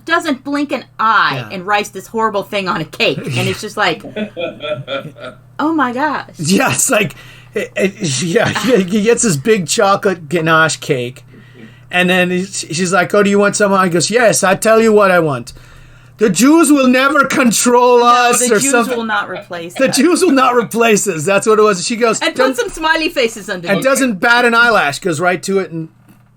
doesn't blink an eye and writes this horrible thing on a cake. And it's just like, oh my gosh.
Yeah, it's like, he gets this big chocolate ganache cake. And then she's like, oh, do you want some? He goes, yes, I tell you what I want. The Jews will never control us.
The Jews will not replace us.
The Jews will not replace us. That's what it was. She goes,
and put some smiley faces underneath.
And doesn't bat an eyelash. Goes right to it and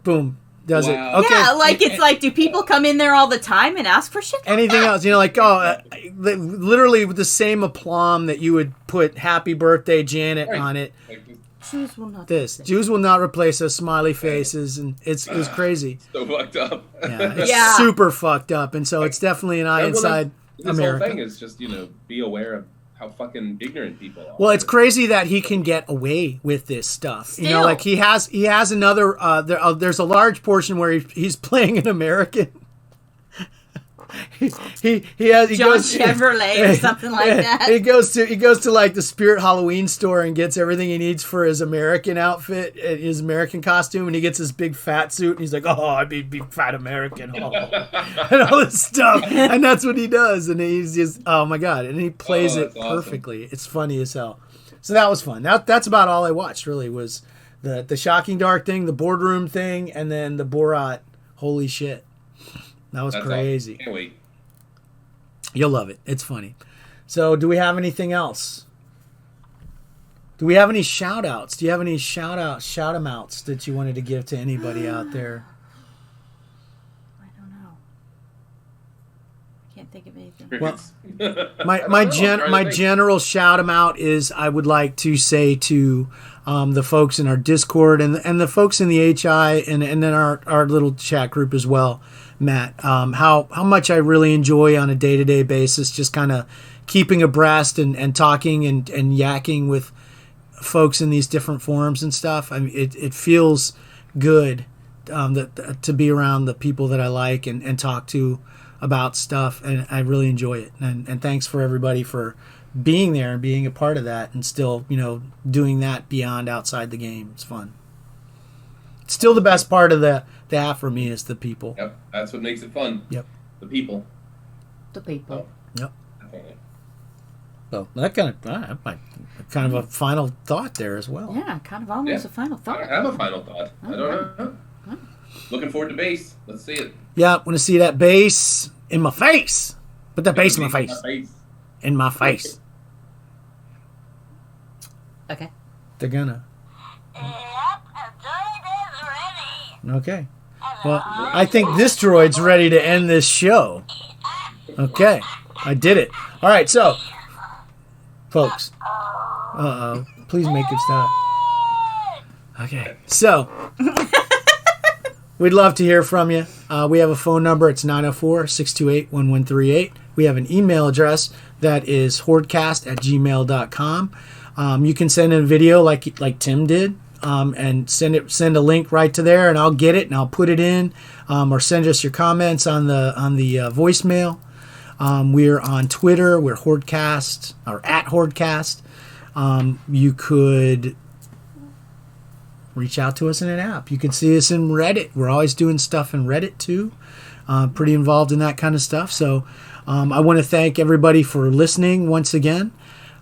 boom. Does it? Okay.
Yeah, like it's like, do people come in there all the time and ask for shit?
Anything else? Literally with the same aplomb that you would put "Happy Birthday, Janet" on it.
Jews will not.
Jews will not replace us. Smiley faces, and it was crazy.
So fucked up.
Yeah, it's super fucked up, and so it's definitely an eye inside America.
This whole thing is just be aware of how fucking ignorant people are.
Well, it's crazy that he can get away with this stuff.
Still.
Like he has another. There's a large portion where he's playing an American. he goes
Chevrolet or something like that.
He goes to like the Spirit Halloween store and gets everything he needs for his American outfit, his American costume, and he gets his big fat suit and he's like, oh, I'd be fat American, and all this stuff, and that's what he does, and he's just, oh my god, and he plays it perfectly. Awesome. It's funny as hell. So that was fun. That's about all I watched. Really was the Shocking Dark thing, the boardroom thing, and then the Borat. Holy shit. That was crazy.
Awesome. Can't wait.
You'll love it. It's funny. So, do we have anything else? Do we have any shout-outs? Do you have any shout-em-outs that you wanted to give to anybody out there?
I don't know. I can't think of anything.
Well, my general shout-em-out is I would like to say to the folks in our Discord and the folks in the HI and then our little chat group as well, Matt, how much I really enjoy on a day-to-day basis just kind of keeping abreast and talking and yakking with folks in these different forums and stuff. I mean, it feels good to be around the people that I like and talk to about stuff, and I really enjoy it. And thanks for everybody for being there and being a part of that and still, doing that beyond outside the game. It's fun. It's still the best part of the app for me is the people.
Yep, that's what makes it fun.
Yep.
The people.
The people.
Yep.
Definitely.
So that kind of a final thought there as well.
Yeah, kind of almost a final thought.
I have a final thought. I don't know. Looking forward to base. Let's see it.
Yeah, want to see that bass in my face. Put that bass in my face. In my face.
Okay.
They're gonna. Okay. Well, I think this droid's ready to end this show. Okay. I did it. All right, so, folks. Please make it stop. Okay. So, we'd love to hear from you. We have a phone number. It's 904-628-1138. We have an email address that is hoardcast@gmail.com. You can send in a video like Tim did, and send a link right to there, and I'll get it and I'll put it in, or send us your comments on the voicemail. We're on Twitter. We're Hoardcast or at Hoardcast. You could reach out to us in an app. You can see us in Reddit. We're always doing stuff in Reddit too. Pretty involved in that kind of stuff. So I want to thank everybody for listening once again.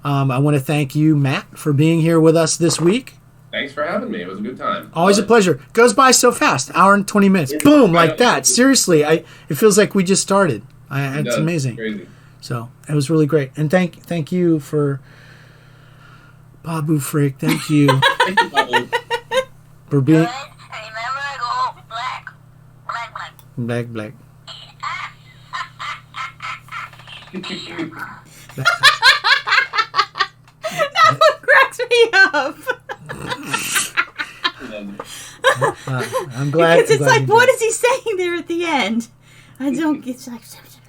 I want to thank you, Matt, for being here with us this week.
Thanks for having me. It was a good time.
Always a pleasure. Goes by so fast. Hour and 20 minutes. Boom, like that. Seriously, it feels like we just started. It's amazing.
Crazy.
So it was really great. And thank you for Babu Frick. Thank you
Thank you, Babu.
for being
Remember, I go black.
black.
That one cracks me up.
I'm glad.
Because it's
I'm glad
like,
you
what
did.
is he saying there at the end? I don't. It's like.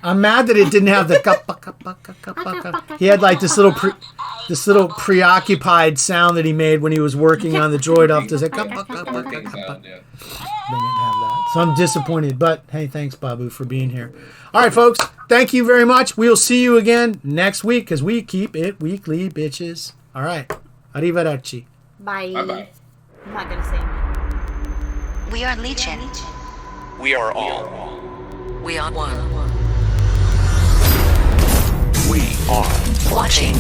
I'm mad that it didn't have the kappa, kappa, kappa, kappa. He had like this little preoccupied sound that he made when he was working on the droid off to say kappa, kappa,
Working
kappa.
sound, yeah.
They didn't have that. So I'm disappointed. But hey, thanks, Babu, for being here. All right, folks. Thank you very much. We'll see you again next week because we keep it weekly, bitches. All right. Arrivederci.
Bye.
Bye-bye.
I'm not gonna say.
We are Legion.
We are all.
We are one.
We are
Watching.